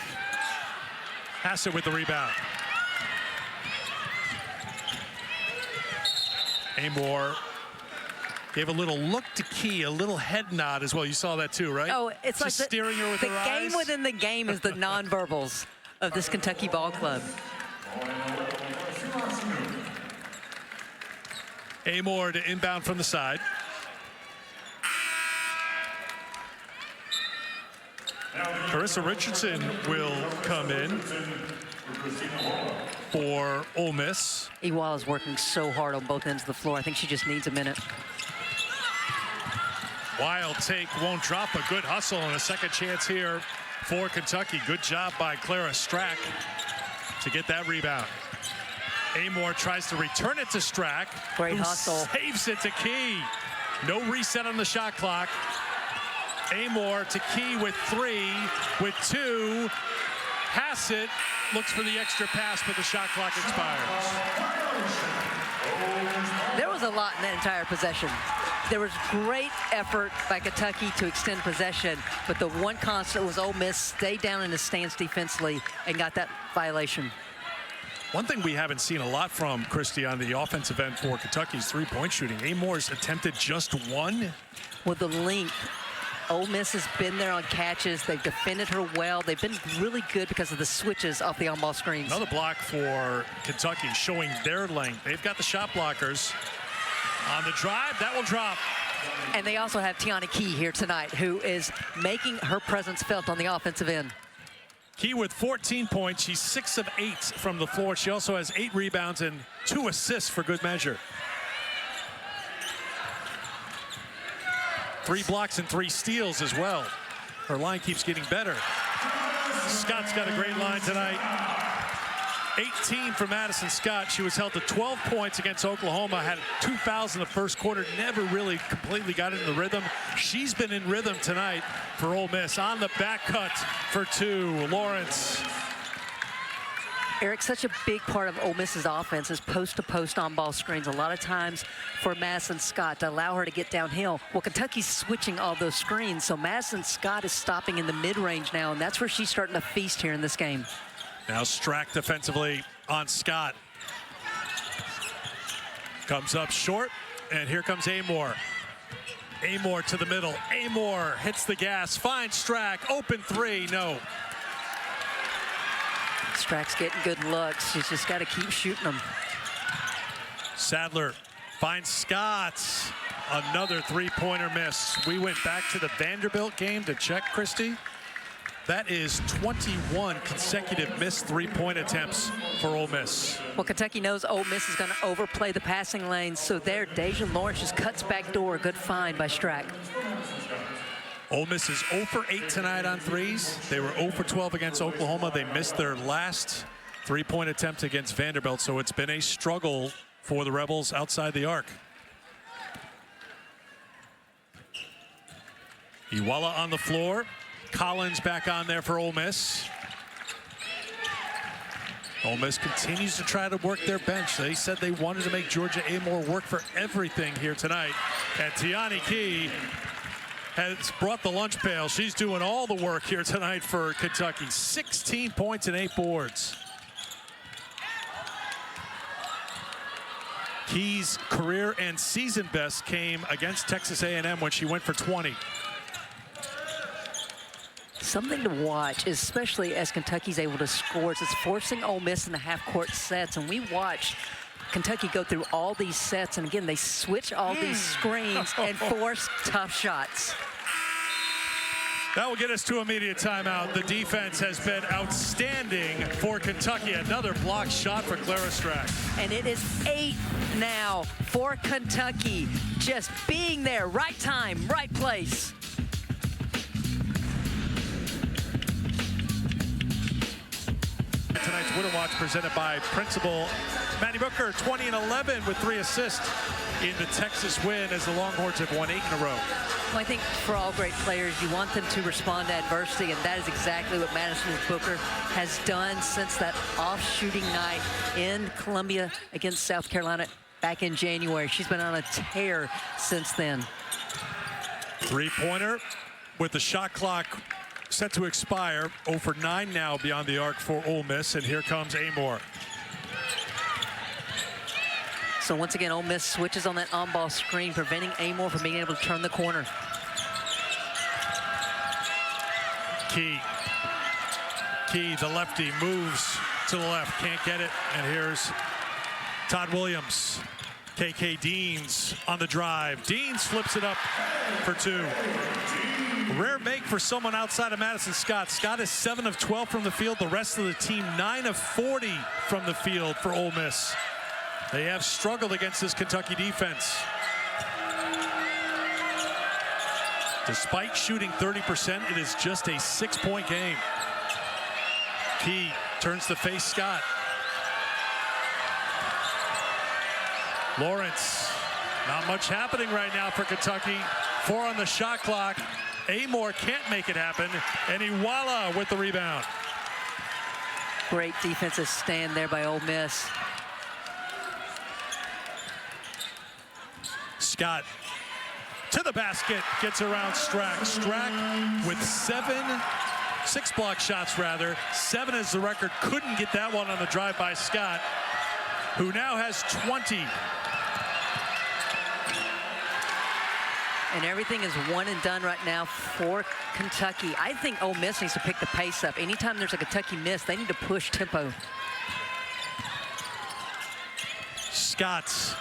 Hassett with the rebound. Amore gave a little look to Key, a little head nod as well. You saw that too, right? Oh, it's just like steering her with her eyes. The game within the game is the nonverbals of this Kentucky ball club. Amore to inbound from the side. Carissa Richardson will come in for Ole Miss. Iwala's working so hard on both ends of the floor. I think she just needs a minute. Wild take, won't drop. A good hustle and a second chance here for Kentucky. Good job by Clara Strack to get that rebound. Amore tries to return it to Strack. Great hustle. Saves it to Key. No reset on the shot clock. Amore to Key with 3, with 2. Hassett looks for the extra pass, but the shot clock expires. There was a lot in that entire possession. There was great effort by Kentucky to extend possession, but the one constant was Ole Miss stayed down in the stance defensively and got that violation. One thing we haven't seen a lot from Christie on the offensive end for Kentucky's 3-point shooting. Amore's attempted just 1. With the length, Ole Miss has been there on catches. They've defended her well. They've been really good because of the switches off the on-ball screens. Another block for Kentucky, showing their length. They've got the shot blockers. On the drive, that will drop. And they also have Tiani Key here tonight, who is making her presence felt on the offensive end. Key with 14 points. She's 6 of 8 from the floor. She also has 8 rebounds and 2 assists for good measure. 3 blocks and 3 steals as well. Her line keeps getting better. Scott's got a great line tonight. 18 for Madison Scott. She was held to 12 points against Oklahoma. Had 2 fouls in the first quarter. Never really completely got into the rhythm. She's been in rhythm tonight for Ole Miss. On the back cut for 2. Lawrence. Eric, such a big part of Ole Miss's offense is post-to-post on-ball screens. A lot of times for Madison Scott to allow her to get downhill. Well, Kentucky's switching all those screens, so Madison Scott is stopping in the mid-range now, and that's where she's starting to feast here in this game. Now Strack defensively on Scott. Comes up short, and here comes Amore. Amore to the middle. Amore hits the gas, finds Strack. Open 3, no. Strack's getting good looks. She's just got to keep shooting them. Sadler finds Scott. Another 3-pointer miss. We went back to the Vanderbilt game to check, Christie. That is 21 consecutive missed 3-point attempts for Ole Miss. Well, Kentucky knows Ole Miss is going to overplay the passing lanes, so there, Deja Lawrence just cuts back door. Good find by Strack. Ole Miss is 0 for 8 tonight on threes. They were 0 for 12 against Oklahoma. They missed their last 3-point attempt against Vanderbilt, so it's been a struggle for the Rebels outside the arc. Iwala on the floor. Collins back on there for Ole Miss. Ole Miss continues to try to work their bench. They said they wanted to make Georgia Amore work for everything here tonight. And Tiani Key has brought the lunch pail. She's doing all the work here tonight for Kentucky. 16 points and 8 boards. Key's career and season best came against Texas A&M when she went for 20. Something to watch, especially as Kentucky's able to score. It's forcing Ole Miss in the half-court sets, and we watched Kentucky go through all these sets, and again, they switch all these screens and force tough shots. That will get us to immediate timeout. The defense has been outstanding for Kentucky. Another blocked shot for Clara Strack. And it is 8 now for Kentucky. Just being there, right time, right place. Tonight's Winter Watch presented by Principal Maddie Booker, 20 and 11 with 3 assists in the Texas win as the Longhorns have won 8 in a row. Well, I think for all great players, you want them to respond to adversity, and that is exactly what Madison Booker has done since that off-shooting night in Columbia against South Carolina back in January. She's been on a tear since then. Three-pointer with the shot clock set to expire. 0 for 9 now beyond the arc for Ole Miss, and here comes Amore. So once again, Ole Miss switches on that on-ball screen, preventing Amore from being able to turn the corner. Key, the lefty, moves to the left, can't get it, and here's Todd Williams. KK Deans on the drive. Deans flips it up for 2. Rare make for someone outside of Madison Scott. Scott is 7 of 12 from the field. The rest of the team 9 of 40 from the field for Ole Miss. They have struggled against this Kentucky defense. Despite shooting 30%, it is just a 6-point game. Key turns to face Scott. Lawrence, not much happening right now for Kentucky. 4 on the shot clock. Amore can't make it happen, and Iwala with the rebound. Great defensive stand there by Ole Miss. Scott to the basket, gets around Strack. Strack with 6 block shots rather. 7 is the record. Couldn't get that one on the drive by Scott, who now has 20. And everything is one and done right now for Kentucky. I think Ole Miss needs to pick the pace up. Anytime there's a Kentucky miss, they need to push tempo. Scott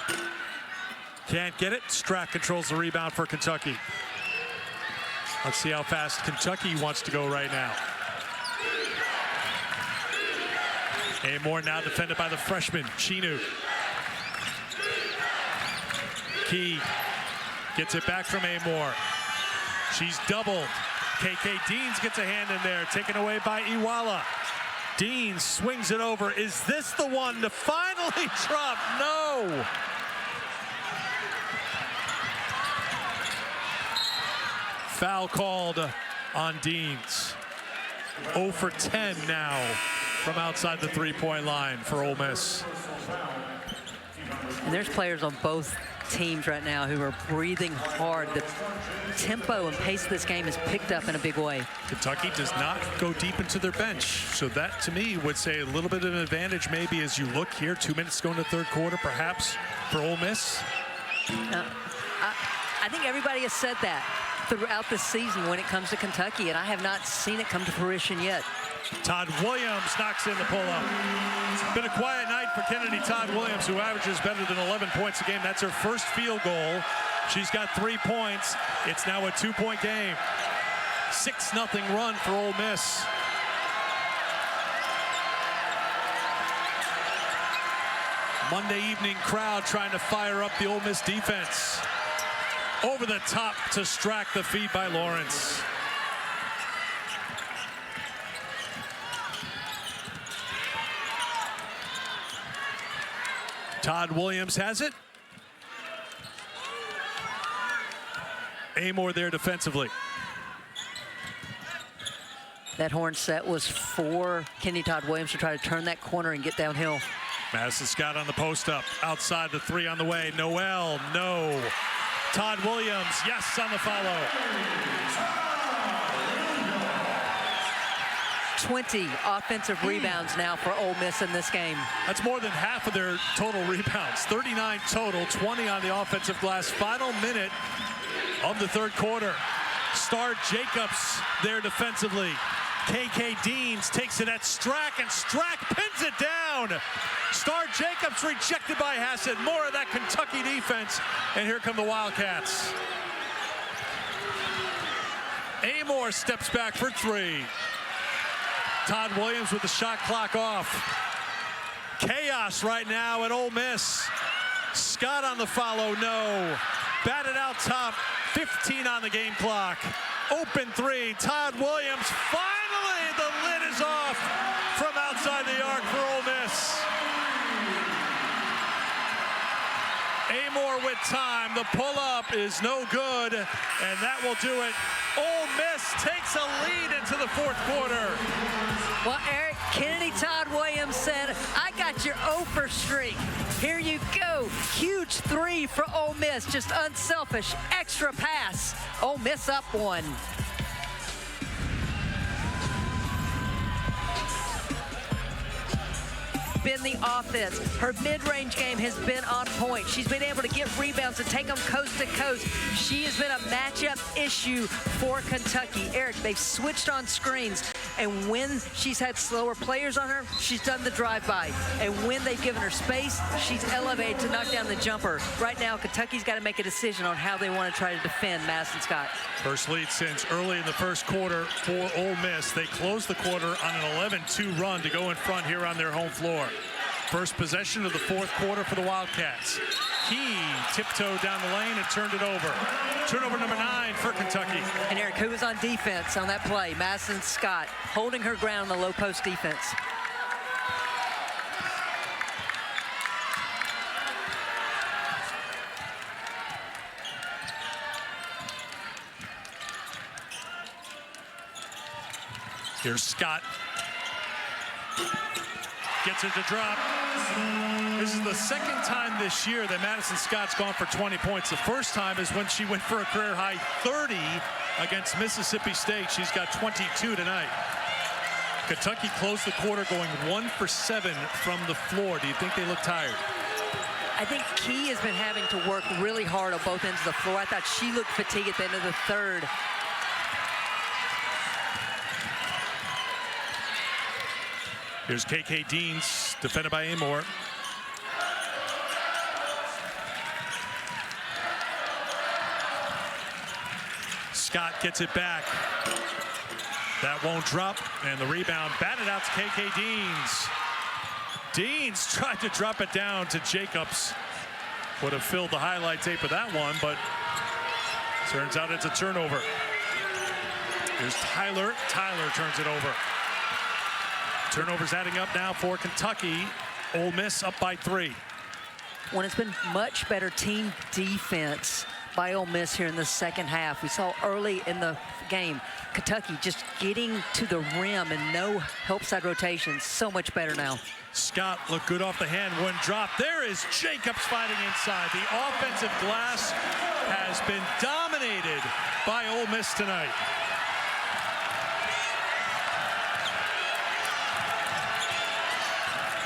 can't get it. Strack controls the rebound for Kentucky. Let's see how fast Kentucky wants to go right now. Amore now defended by the freshman, Chinu. Key gets it back from Amore. She's doubled. KK Deans gets a hand in there, taken away by Iwala. Deans swings it over. Is this the one to finally drop? No! Foul called on Deans. 0 for 10 now from outside the three-point line for Ole Miss. And there's players on both teams right now who are breathing hard. The tempo and pace of this game is picked up in a big way. Kentucky does not go deep into their bench. So that, to me, would say a little bit of an advantage maybe as you look here. 2 minutes to go in the third quarter, perhaps, for Ole Miss. I think everybody has said that throughout the season when it comes to Kentucky, and I have not seen it come to fruition yet. Todd Williams knocks in the pull-up. Been a quiet night for Kennedy Todd Williams, who averages better than 11 points a game. That's her first field goal. She's got 3 points. It's now a 2-point game. 6-0 run for Ole Miss. Monday evening crowd trying to fire up the Ole Miss defense. Over the top to Strack, the feed by Lawrence. Todd Williams has it. Amore there defensively. That horn set was for Kenny Todd Williams to try to turn that corner and get downhill. Madison Scott on the post up. Outside the three on the way. Noel, no. Todd Williams, yes on the follow. 20 offensive rebounds now for Ole Miss in this game. That's more than half of their total rebounds. 39 total, 20 on the offensive glass. Final minute of the third quarter. Star Jacobs there defensively. KK Deans takes it at Strack, and Strack pins it down. Star Jacobs rejected by Hassett. More of that Kentucky defense. And here come the Wildcats. Amor steps back for three. Todd Williams with the shot clock off. Chaos right now at Ole Miss. Scott on the follow, no. Batted out top, 15 on the game clock. Open three, Todd Williams. Finally, the lid is off from outside the arc for Ole Miss. Amor with time. The pull-up is no good, and that will do it. Ole Miss takes a lead into the fourth quarter. Well, Eric, Kennedy Todd Williams said, I got your over streak. Here you go. Huge three for Ole Miss. Just unselfish, extra pass. Ole Miss up one. Been the offense. Her mid-range game has been on point. She's been able to get rebounds and take them coast to coast. She has been a matchup issue for Kentucky. Eric, they've switched on screens, and when she's had slower players on her, she's done the drive-by. And when they've given her space, she's elevated to knock down the jumper. Right now, Kentucky's got to make a decision on how they want to try to defend Madison Scott. First lead since early in the first quarter for Ole Miss. They closed the quarter on an 11-2 run to go in front here on their home floor. First possession of the fourth quarter for the Wildcats. Key tiptoed down the lane and turned it over. Turnover number 9 for Kentucky. And Eric, who was on defense on that play? Madison Scott holding her ground in the low post defense. Here's Scott. Gets it to drop. This is the second time this year that Madison Scott's gone for 20 points. The first time is when she went for a career high 30 against Mississippi State. She's got 22 tonight. Kentucky closed the quarter going 1 for 7 from the floor. Do you think they look tired? I think Key has been having to work really hard on both ends of the floor. I thought she looked fatigued at the end of the third. Here's KK Deans, defended by Amor. Scott gets it back. That won't drop, and the rebound batted out to KK Deans. Deans tried to drop it down to Jacobs. Would have filled the highlight tape of that one, but turns out it's a turnover. Here's Tyler. Tyler turns it over. Turnovers adding up now for Kentucky. Ole Miss up by 3. When it's been much better team defense by Ole Miss here in the second half. We saw early in the game, Kentucky just getting to the rim and no help side rotations. So much better now. Scott looked good off the hand, one drop. There is Jacobs fighting inside. The offensive glass has been dominated by Ole Miss tonight.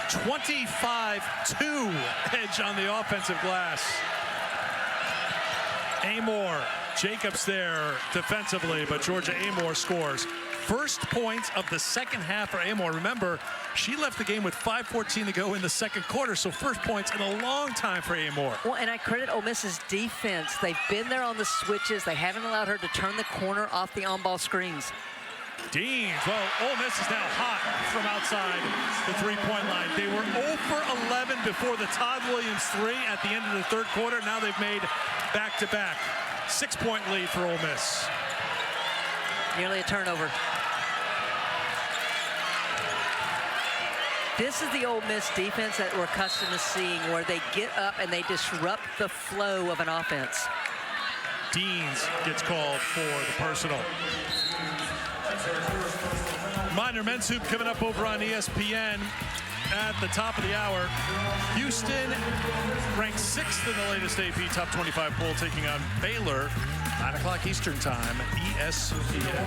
(25-2) edge on the offensive glass. Amor, Jacobs there defensively, but Georgia Amor scores. First points of the second half for Amor. Remember, she left the game with 5:14 to go in the second quarter, so first points in a long time for Amor. Well, and I credit Ole Miss's defense. They've been there on the switches. They haven't allowed her to turn the corner off the on-ball screens. Deans, well, Ole Miss is now hot from outside the three-point line. They were 0 for 11 before the Todd Williams 3 at the end of the third quarter. Now they've made back-to-back. 6-point lead for Ole Miss. Nearly a turnover. This is the Ole Miss defense that we're accustomed to seeing, where they get up and they disrupt the flow of an offense. Deans gets called for the personal. Reminder, men's hoop coming up over on ESPN at the top of the hour. Houston ranked 6th in the latest AP Top 25 poll, taking on Baylor, 9 o'clock Eastern Time, ESPN.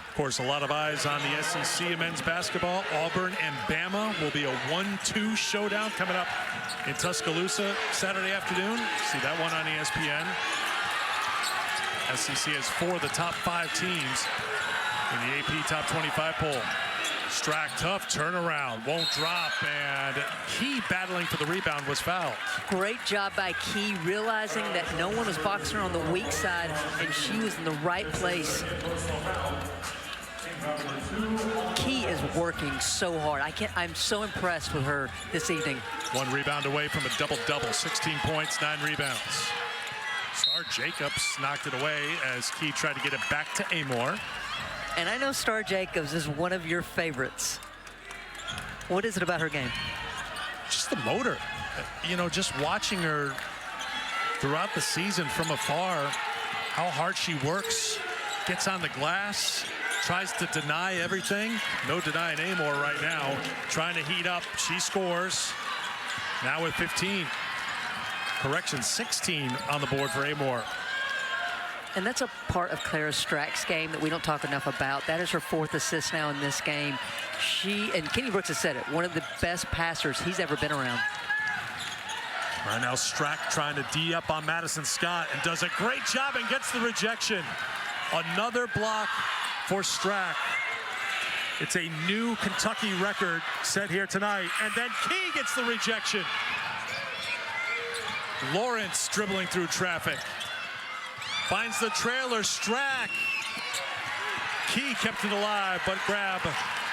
Of course, a lot of eyes on the SEC in men's basketball. Auburn and Bama will be a 1-2 showdown coming up in Tuscaloosa Saturday afternoon. See that one on ESPN. SEC has 4 of the top 5 teams in the AP Top 25 poll. Strack tough turnaround, won't drop, and Key battling for the rebound was fouled. Great job by Key, realizing that no one was boxing her on the weak side, and she was in the right place. Key is working so hard. I'm so impressed with her this evening. 1 rebound away from a double-double, 16 points, 9 rebounds. Star Jacobs knocked it away as Key tried to get it back to Amor. And I know Star Jacobs is one of your favorites. What is it about her game? Just the motor. You know, just watching her throughout the season from afar, how hard she works, gets on the glass, tries to deny everything. No denying Amor right now. Trying to heat up. She scores. Now with 15. Correction, 16 on the board for Amor. And that's a part of Clara Strack's game that we don't talk enough about. That is her 4th assist now in this game. She, and Kenny Brooks has said it, one of the best passers he's ever been around. Right now, Strack trying to D up on Madison Scott and does a great job and gets the rejection. Another block for Strack. It's a new Kentucky record set here tonight. And then Key gets the rejection. Lawrence dribbling through traffic. Finds the trailer, Strack. Key kept it alive, but grab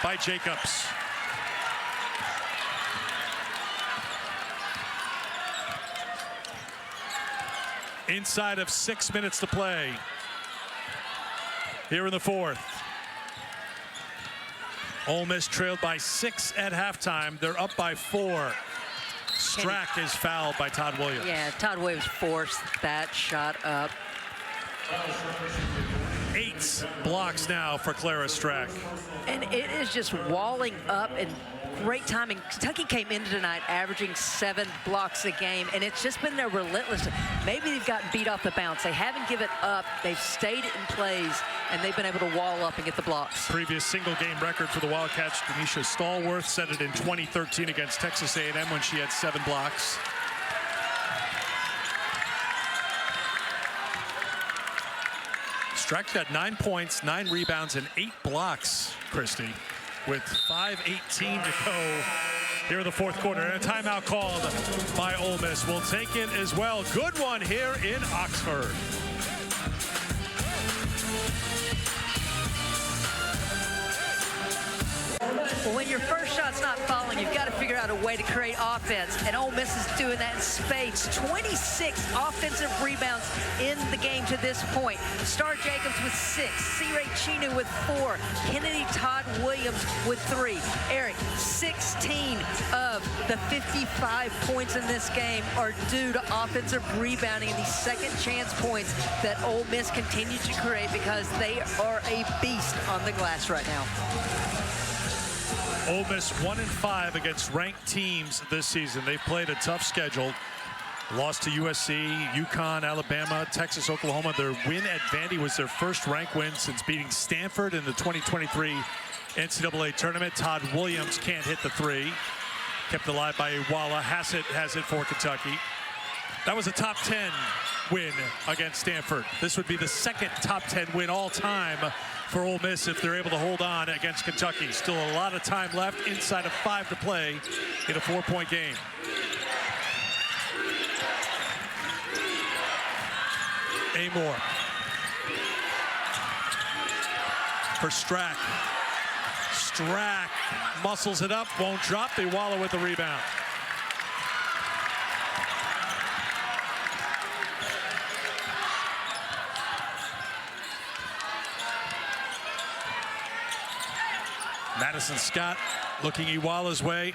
by Jacobs. Inside of 6 minutes to play. Here in the 4th. Ole Miss trailed by 6 at halftime. They're up by 4. Strack is fouled by Todd Williams. Yeah, Todd Williams forced that shot up. 8 blocks now for Clara Strack. And it is just walling up, and great timing. Kentucky came into tonight averaging 7 blocks a game, and it's just been their relentless. Maybe they've gotten beat off the bounce. They haven't given up. They've stayed in plays, and they've been able to wall up and get the blocks. Previous single-game record for the Wildcats, Denisha Stallworth set it in 2013 against Texas A&M when she had 7 blocks. Strack got 9 points, 9 rebounds, and 8 blocks, Christy, with 5:18 to go here in the 4th quarter. And a timeout called by Ole Miss. We'll take it as well. Good one here in Oxford. Well, when your first shot's not falling, you've got to figure out a way to create offense, and Ole Miss is doing that in spades. 26 offensive rebounds in the game to this point. Star Jacobs with 6, C-Ray Chinu with 4, Kennedy Todd Williams with 3. Eric, 16 of the 55 points in this game are due to offensive rebounding and these second chance points that Ole Miss continues to create because they are a beast on the glass right now. Ole Miss 1-5 against ranked teams this season. They've played a tough schedule. Lost to USC, UConn, Alabama, Texas, Oklahoma. Their win at Vandy was their first ranked win since beating Stanford in the 2023 NCAA tournament. Todd Williams can't hit the 3. Kept alive by Iwala. Hassett has it for Kentucky. That was a top 10 win against Stanford. This would be the second top 10 win all time for Ole Miss if they're able to hold on against Kentucky. Still a lot of time left, inside of 5 to play in a 4-point game. Amor for Strack. Strack muscles it up, won't drop. They wallow with the rebound. Madison Scott looking Iwala's way.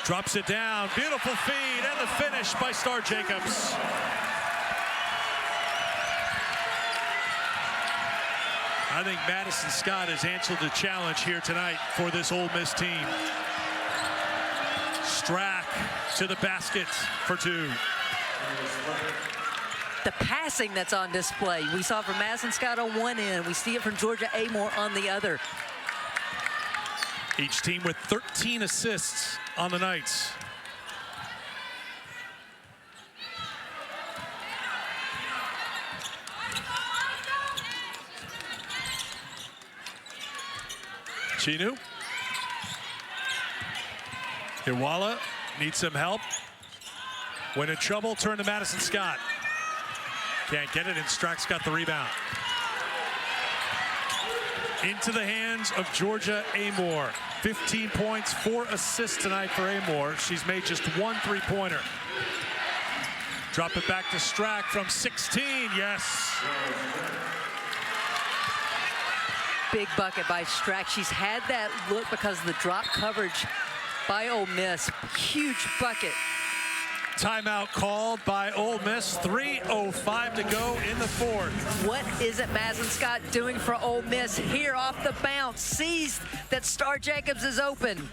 Drops it down. Beautiful feed and the finish by Star Jacobs. I think Madison Scott has answered the challenge here tonight for this Ole Miss team. Strack to the basket for two. The passing that's on display. We saw from Madison Scott on one end. We see it from Georgia Amore on the other. Each team with 13 assists on the nights. Chinu. Iwala needs some help. When in trouble, turn to Madison Scott. Can't get it, and Strack's got the rebound. Into the hands of Georgia Amore. 15 points, 4 assists tonight for Amore. She's made just 1 3-pointer. Drop it back to Strack from 16, yes. Big bucket by Strack. She's had that look because of the drop coverage by Ole Miss. Huge bucket. Timeout called by Ole Miss. 3:05 to go in the fourth. What is it Madison Scott doing for Ole Miss here off the bounce? Sees that Star Jacobs is open.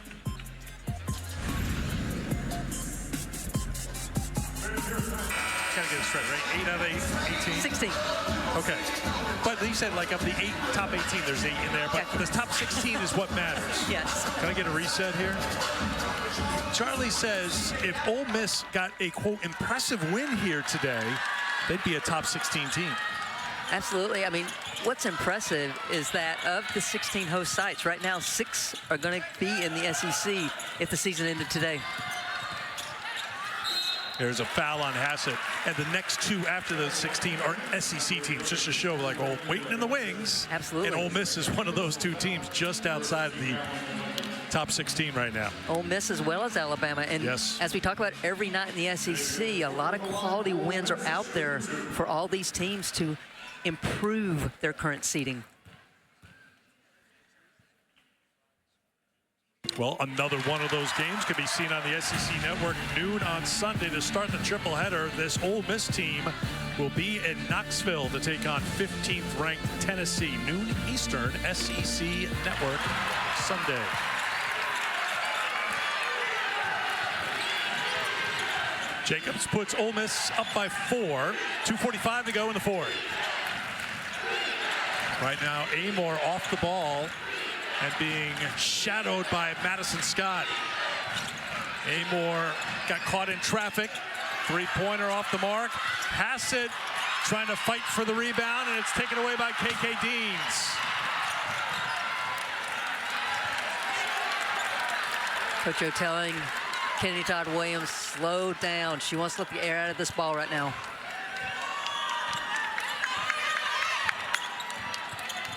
Gotta get it straight, right? 8 out of 18? 16. Okay. But you said like of the top 18, there's 8 in there. But Yeah. the top 16 is what matters. Yes. Can I get a reset here? Charlie says if Ole Miss got a, quote, impressive win here today, they'd be a top 16 team. Absolutely. I mean, what's impressive is that of the 16 host sites, right now 6 are going to be in the SEC if the season ended today. There's a foul on Hassett, and the next 2 after those 16 are SEC teams, just to show, like, oh, waiting in the wings. Absolutely. And Ole Miss is one of those 2 teams just outside the top 16 right now. Ole Miss as well as Alabama. And yes, as we talk about every night in the SEC, a lot of quality wins are out there for all these teams to improve their current seeding. Well, another one of those games can be seen on the SEC Network noon on Sunday to start the tripleheader. This Ole Miss team will be in Knoxville to take on 15th ranked Tennessee. Noon Eastern, SEC Network, Sunday. Jacobs puts Ole Miss up by 4. 2:45 to go in the fourth. Right now, Amore off the ball and being shadowed by Madison Scott. Amore got caught in traffic. 3-pointer off the mark. Hassett trying to fight for the rebound, and it's taken away by KK Deans. Coach O telling Kennedy Todd Williams, slow down. She wants to let the air out of this ball right now.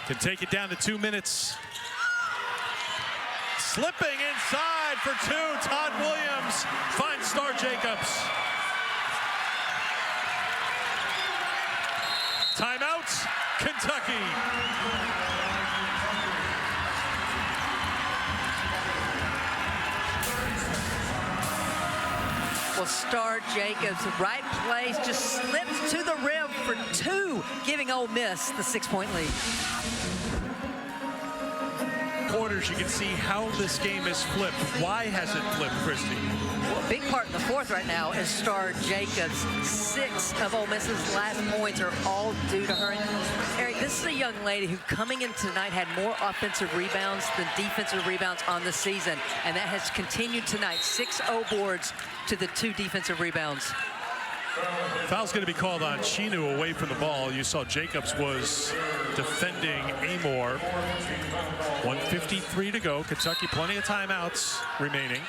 Can take it down to 2 minutes. Slipping inside for 2. Todd Williams finds Star Jacobs. Timeout, Kentucky. Well, Star Jacobs, right place, just slips to the rim for 2, giving Ole Miss the 6-point lead. Quarters, you can see how this game is flipped. Why has it flipped, Christy? Well, a big part in the fourth right now is Star Jacobs. 6 of Ole Miss's last points are all due to her. And Eric, this is a young lady who coming in tonight had more offensive rebounds than defensive rebounds on the season. And that has continued tonight. 6 O boards to the 2 defensive rebounds. Foul's going to be called on Chinu away from the ball. You saw Jacobs was defending Amore. 1:53 to go. Kentucky, plenty of timeouts remaining.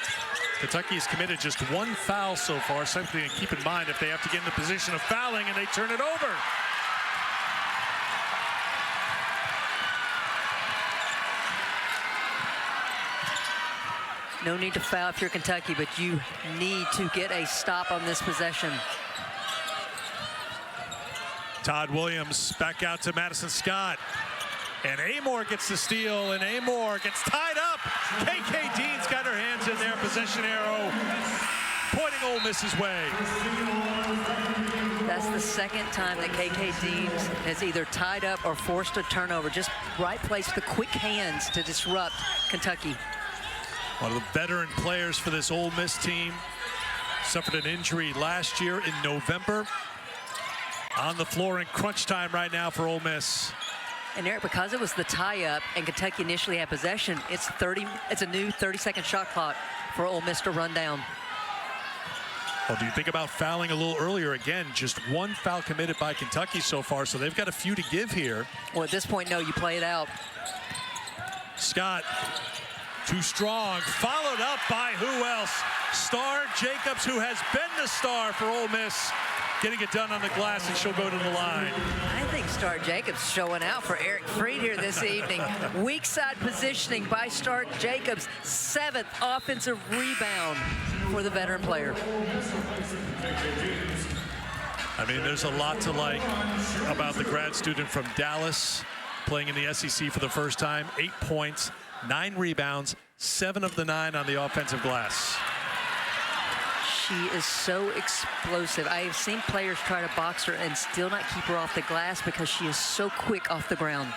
Kentucky has committed just 1 foul so far. Something to keep in mind if they have to get in the position of fouling and they turn it over. No need to foul if you're Kentucky, but you need to get a stop on this possession. Todd Williams back out to Madison Scott. And Amore gets the steal, and Amore gets tied up. KK Dean's got her hands in there. Possession arrow pointing Ole Miss's way. That's the second time that KK Deans has either tied up or forced a turnover. Just right place with the quick hands to disrupt Kentucky. One of the veteran players for this Ole Miss team suffered an injury last year in November. On the floor in crunch time right now for Ole Miss. And Eric, because it was the tie-up and Kentucky initially had possession, it's a new 30-second shot clock for Ole Miss to run down. Well, do you think about fouling a little earlier? Again, just one foul committed by Kentucky so far, so they've got a few to give here. Well, at this point, no, you play it out. Scott, too strong, followed up by who else? Star Jacobs, who has been the star for Ole Miss, getting it done on the glass, and she'll go to the line. I think Star Jacobs showing out for Eric Freed here this evening. Weak side positioning by Star Jacobs. 7th offensive rebound for the veteran player. I mean, there's a lot to like about the grad student from Dallas playing in the SEC for the first time. 8 points, 9 rebounds, 7 of the 9 on the offensive glass. She is so explosive. I have seen players try to box her and still not keep her off the glass because she is so quick off the ground.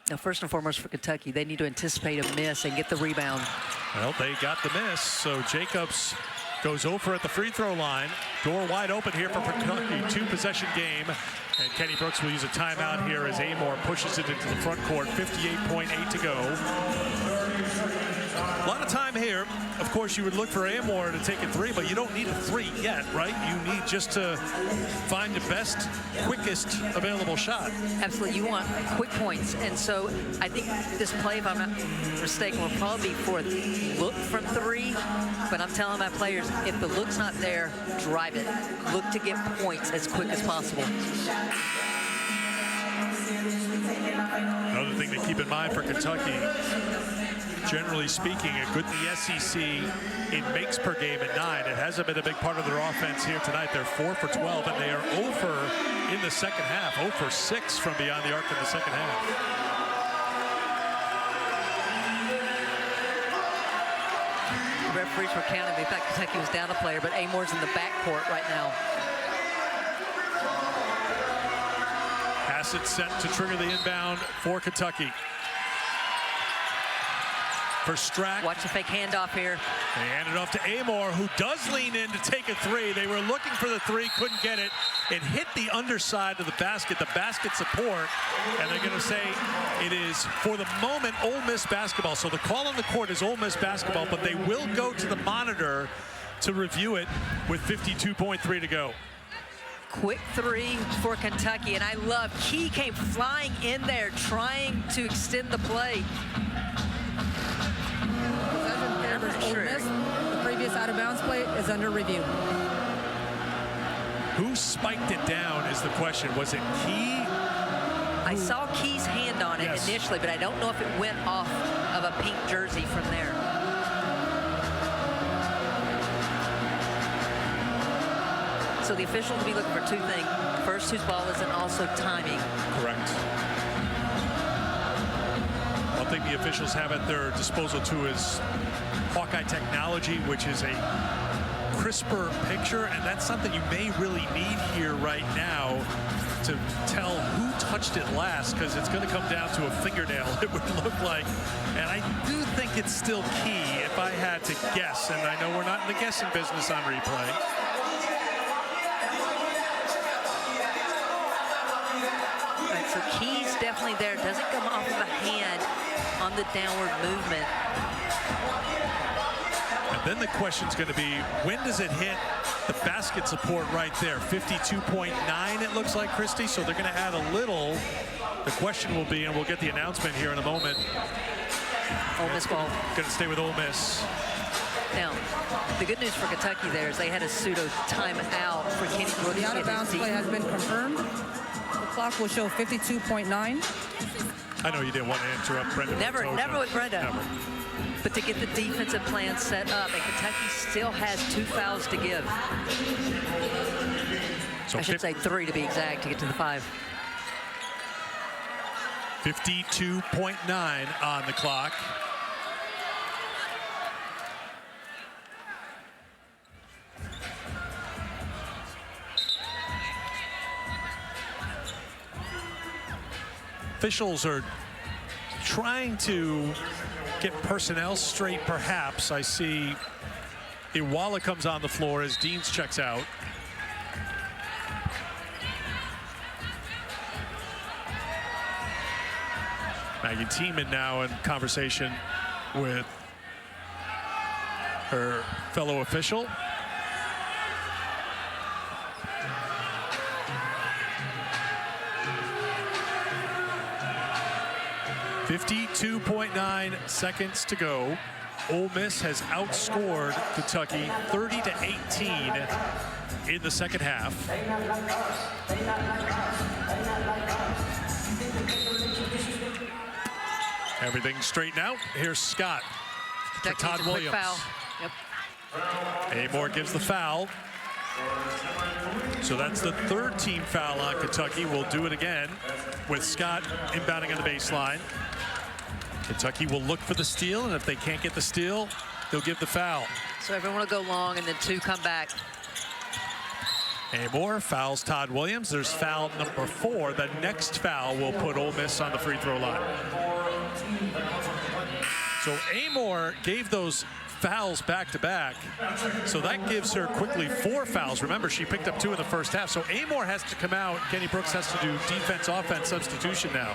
Now, first and foremost for Kentucky, they need to anticipate a miss and get the rebound. Well, they got the miss, so Jacobs goes over at the free throw line. Door wide open here for Kentucky. 2-possession game. And Kenny Brooks will use a timeout here as Amor pushes it into the front court. 58.8 to go. A lot of time here. Of course, you would look for Amor to take a 3, but you don't need a 3 yet, right? You need just to find the best, quickest available shot. Absolutely. You want quick points. And so I think this play, if I'm not mistaken, will probably be for a look from 3. But I'm telling my players, if the look's not there, drive it. Look to get points as quick as possible. Another thing to keep in mind for Kentucky, generally speaking, a good in the SEC in makes per game at 9. It hasn't been a big part of their offense here tonight. They're 4 for 12, and they are 0 for in the second half. 0 for 6 from beyond the arc in the second half. The referees were counting. They thought Kentucky was down a player, but Amor's in the backcourt right now. Pass it set to trigger the inbound for Kentucky. For Strack. Watch the fake handoff here. They hand it off to Amor, who does lean in to take a 3. They were looking for the 3, couldn't get it. It hit the underside of the basket support, and they're going to say it is, for the moment, Ole Miss basketball. So the call on the court is Ole Miss basketball, but they will go to the monitor to review it with 52.3 to go. Quick 3 for Kentucky, and I love Key came flying in there trying to extend the play. Ole Miss, the previous out-of-bounds play is under review. Who spiked it down is the question. Was it Key? I saw Key's hand on it initially, but I don't know if it went off of a pink jersey from there. So the officials will be looking for 2 things. First, whose ball is, and also timing. Correct. One thing the officials have at their disposal, too, is Hawkeye technology, which is a crisper picture, and that's something you may really need here right now to tell who touched it last, because it's going to come down to a fingernail, it would look like. And I do think it's still Key, if I had to guess, and I know we're not in the guessing business on replay. All right, so Key's definitely there. Doesn't come off of a hand on the downward movement. And then the question's going to be, when does it hit the basket support right there? 52.9, it looks like, Christy. So they're going to add a little. The question will be, and we'll get the announcement here in a moment. Ole Miss ball. Going to stay with Ole Miss. Now, the good news for Kentucky there is they had a pseudo timeout for Kenny Brooks. The out-of-bounds play has been confirmed. The clock will show 52.9. I know you didn't want to interrupt Brenda. Never with Brenda. Never. But to get the defensive plan set up, and Kentucky still has 2 fouls to give. So I should say 3 to be exact to get to the 5. 52.9 on the clock. officials are trying to get personnel straight, perhaps. I see Iwala comes on the floor as Deans checks out. Maggie Tiemann now in conversation with her fellow official. .9 seconds to go. Ole Miss has outscored Kentucky 30-18 in the second half. Everything straightened out. Here's Scott for Todd Williams. Foul. Yep. Amor gives the foul. So that's the third team foul on Kentucky. We'll do it again with Scott inbounding on the baseline. Kentucky will look for the steal, and if they can't get the steal, they'll give the foul. So everyone will go long, and then two come back. Amor fouls Todd Williams. There's foul number 4. The next foul will put Ole Miss on the free throw line. So Amor gave those fouls back-to-back. So that gives her quickly 4 fouls. Remember, she picked up 2 in the first half. So Amor has to come out. Kenny Brooks has to do defense-offense substitution now.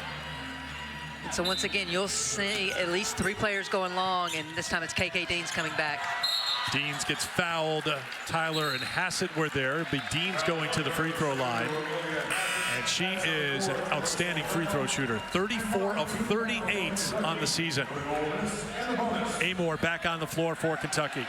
So once again, you'll see at least 3 players going long, and this time it's KK Deans coming back. Deans gets fouled. Tyler and Hassett were there. It'll be Deans going to the free throw line. And she is an outstanding free throw shooter. 34 of 38 on the season. Amor back on the floor for Kentucky.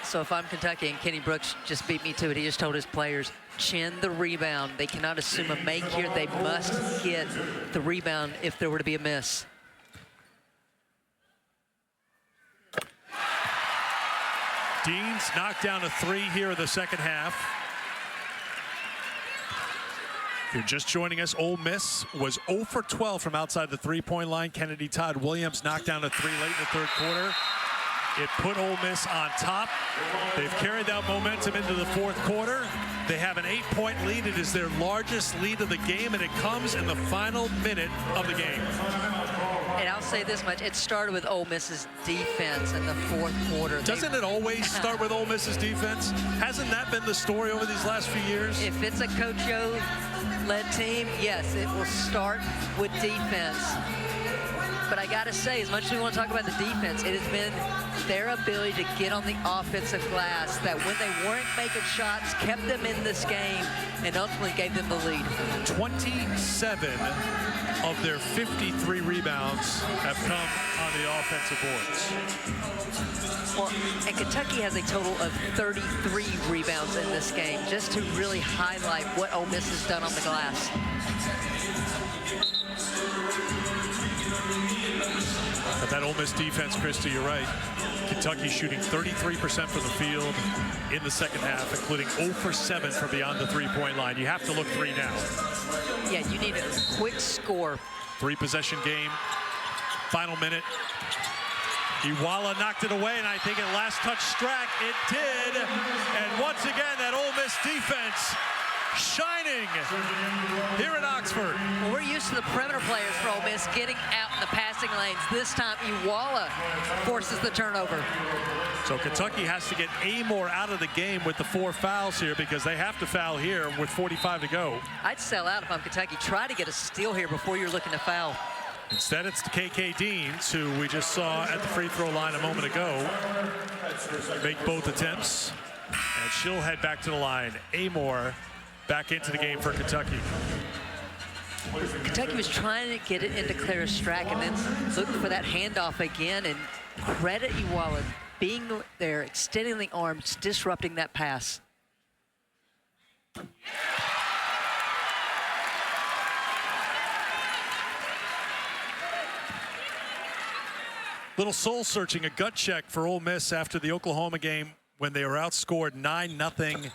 So if I'm Kentucky, and Kenny Brooks just beat me to it, he just told his players, chin the rebound. They cannot assume a make here. They must get the rebound if there were to be a miss. Deans knocked down a 3 here in the second half. If you're just joining us, Ole Miss was 0 for 12 from outside the three-point line. Kennedy Todd Williams knocked down a 3 late in the third quarter. It put Ole Miss on top. They've carried that momentum into the fourth quarter. They have an 8-point lead. It is their largest lead of the game, and it comes in the final minute of the game. And I'll say this much, it started with Ole Miss's defense in the fourth quarter. Doesn't it always start with Ole Miss's defense? Hasn't that been the story over these last few years? If it's a Coach O-led team, yes, it will start with defense. But I got to say, as much as we want to talk about the defense, it has been their ability to get on the offensive glass that when they weren't making shots, kept them in this game, and ultimately gave them the lead. 27 of their 53 rebounds have come on the offensive boards. Well, and Kentucky has a total of 33 rebounds in this game, just to really highlight what Ole Miss has done on the glass. But that Ole Miss defense, Christy, you're right. Kentucky shooting 33% from the field in the second half, including 0 for 7 from beyond the three-point line. You have to look 3 now. Yeah, you need a quick score. 3-possession game. Final minute. Iwala knocked it away, and I think at last touch Strack, it did. And once again, that Ole Miss defense shining here at Oxford. Well, we're used to the perimeter players for Ole Miss getting out in the passing lanes. This time, Iwala forces the turnover. So Kentucky has to get Amor out of the game with the 4 fouls here because they have to foul here with 45 to go. I'd sell out if I'm Kentucky. Try to get a steal here before you're looking to foul. Instead, it's KK Deans, who we just saw at the free throw line a moment ago, make both attempts. And she'll head back to the line. Amor back into the game for Kentucky. Kentucky was trying to get it into Clara Strack and then looking for that handoff again, and credit Iwala being there, extending the arms, disrupting that pass. Little soul searching, a gut check for Ole Miss after the Oklahoma game when they were outscored 9-0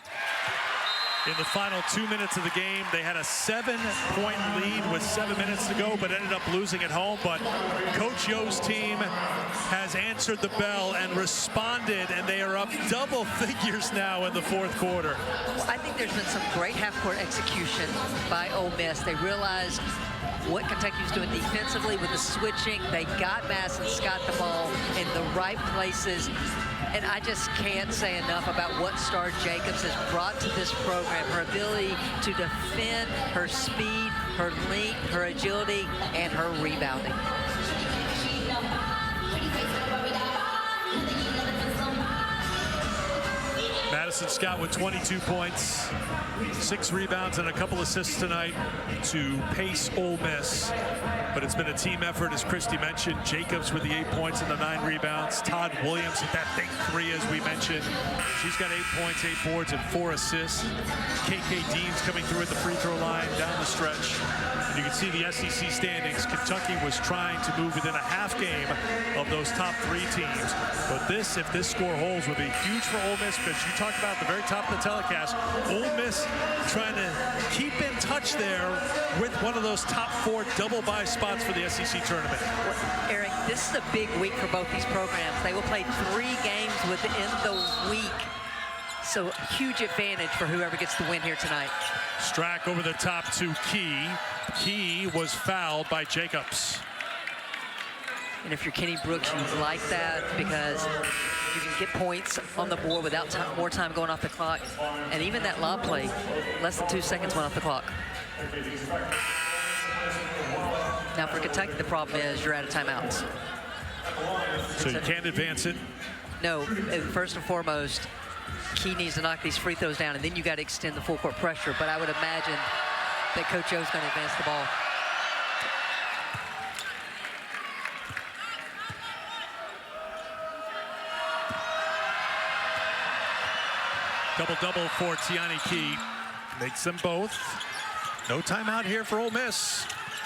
In the final 2 minutes of the game, they had a 7-point lead with 7 minutes to go, but ended up losing at home. But Coach Yo's team has answered the bell and responded, and they are up double figures now in the fourth quarter. Well, I think there's been some great half-court execution by Ole Miss. They realized what Kentucky was doing defensively with the switching. They got Madison Scott the ball in the right places. And I just can't say enough about what Star Jacobs has brought to this program. Her ability to defend, her speed, her length, her agility, and her rebounding. Madison Scott with 22 points, 6 rebounds and a couple assists tonight to pace Ole Miss. But it's been a team effort, as Christy mentioned. Jacobs with the 8 points and the 9 rebounds. Todd Williams with that big 3, as we mentioned. She's got 8 points, 8 boards, and 4 assists. KK Dean's coming through at the free throw line down the stretch. And you can see the SEC standings. Kentucky was trying to move within a half game of those top 3 teams. But this, if this score holds, would be huge for Ole Miss, because you talked about at the very top of the telecast, Ole Miss trying to keep in touch there with one of those top 4 double-bye spots for the SEC tournament. Well, Eric, this is a big week for both these programs. They will play 3 games within the week. So huge advantage for whoever gets the win here tonight. Strack over the top to Key. Key was fouled by Jacobs. And if you're Kenny Brooks, you like that because you can get points on the board without more time going off the clock. And even that lob play, less than 2 seconds went off the clock. Now for Kentucky, the problem is you're out of timeouts. So you can't advance it? No, and first and foremost, Key needs to knock these free throws down, and then you got to extend the full court pressure. But I would imagine that Coach O's going to advance the ball. Double-double for Tiani Key. Makes them both. No timeout here for Ole Miss.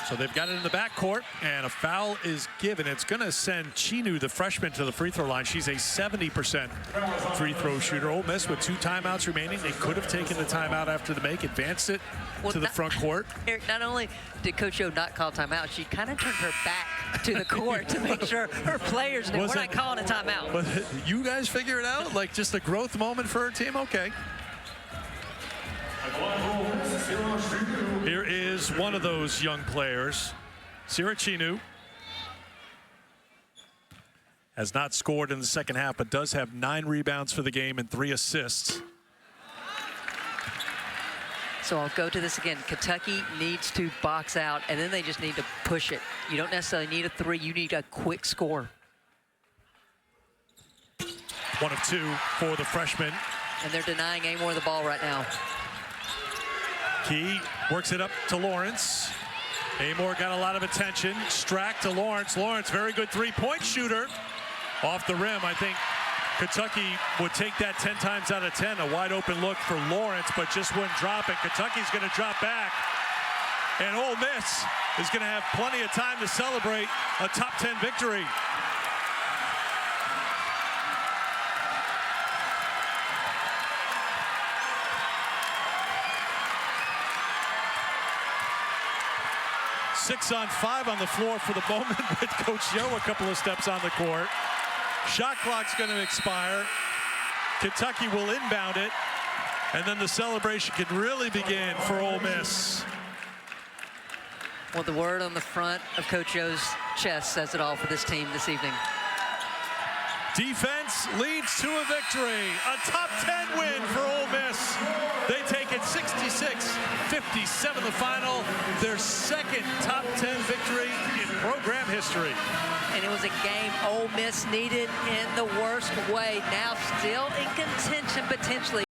So they've got it in the backcourt, and a foul is given. It's going to send Chinu, the freshman, to the free throw line. She's a 70% free throw shooter. Ole Miss with 2 timeouts remaining. They could have taken the timeout after the make, advanced it to the front court. Eric, not only did Coach O not call timeout, she kind of turned her back to the court to make sure her players knew we're not calling a timeout. But you guys figure it out? Like just a growth moment for her team? Okay. Here is one of those young players. Sira Chinu has not scored in the second half, but does have 9 rebounds for the game and 3 assists. So I'll go to this again. Kentucky needs to box out, and then they just need to push it. You don't necessarily need a 3. You need a quick score. 1 of 2 for the freshman. And they're denying Amore the ball right now. Key works it up to Lawrence. Amore got a lot of attention. Strack to Lawrence. Lawrence, very good 3-point shooter. Off the rim, I think Kentucky would take that 10 times out of 10. A wide open look for Lawrence, but just wouldn't drop it. Kentucky's going to drop back. And Ole Miss is going to have plenty of time to celebrate a top 10 victory. Six on 5 on the floor for the moment with Coach Yo a couple of steps on the court. Shot clock's going to expire. Kentucky will inbound it, and then the celebration can really begin for Ole Miss. Well, the word on the front of Coach Yo's chest says it all for this team this evening. Defense leads to a victory. A top 10 win for Ole Miss. They take it 66-57 the final. Their second top 10 victory in program history. And it was a game Ole Miss needed in the worst way. Now still in contention potentially.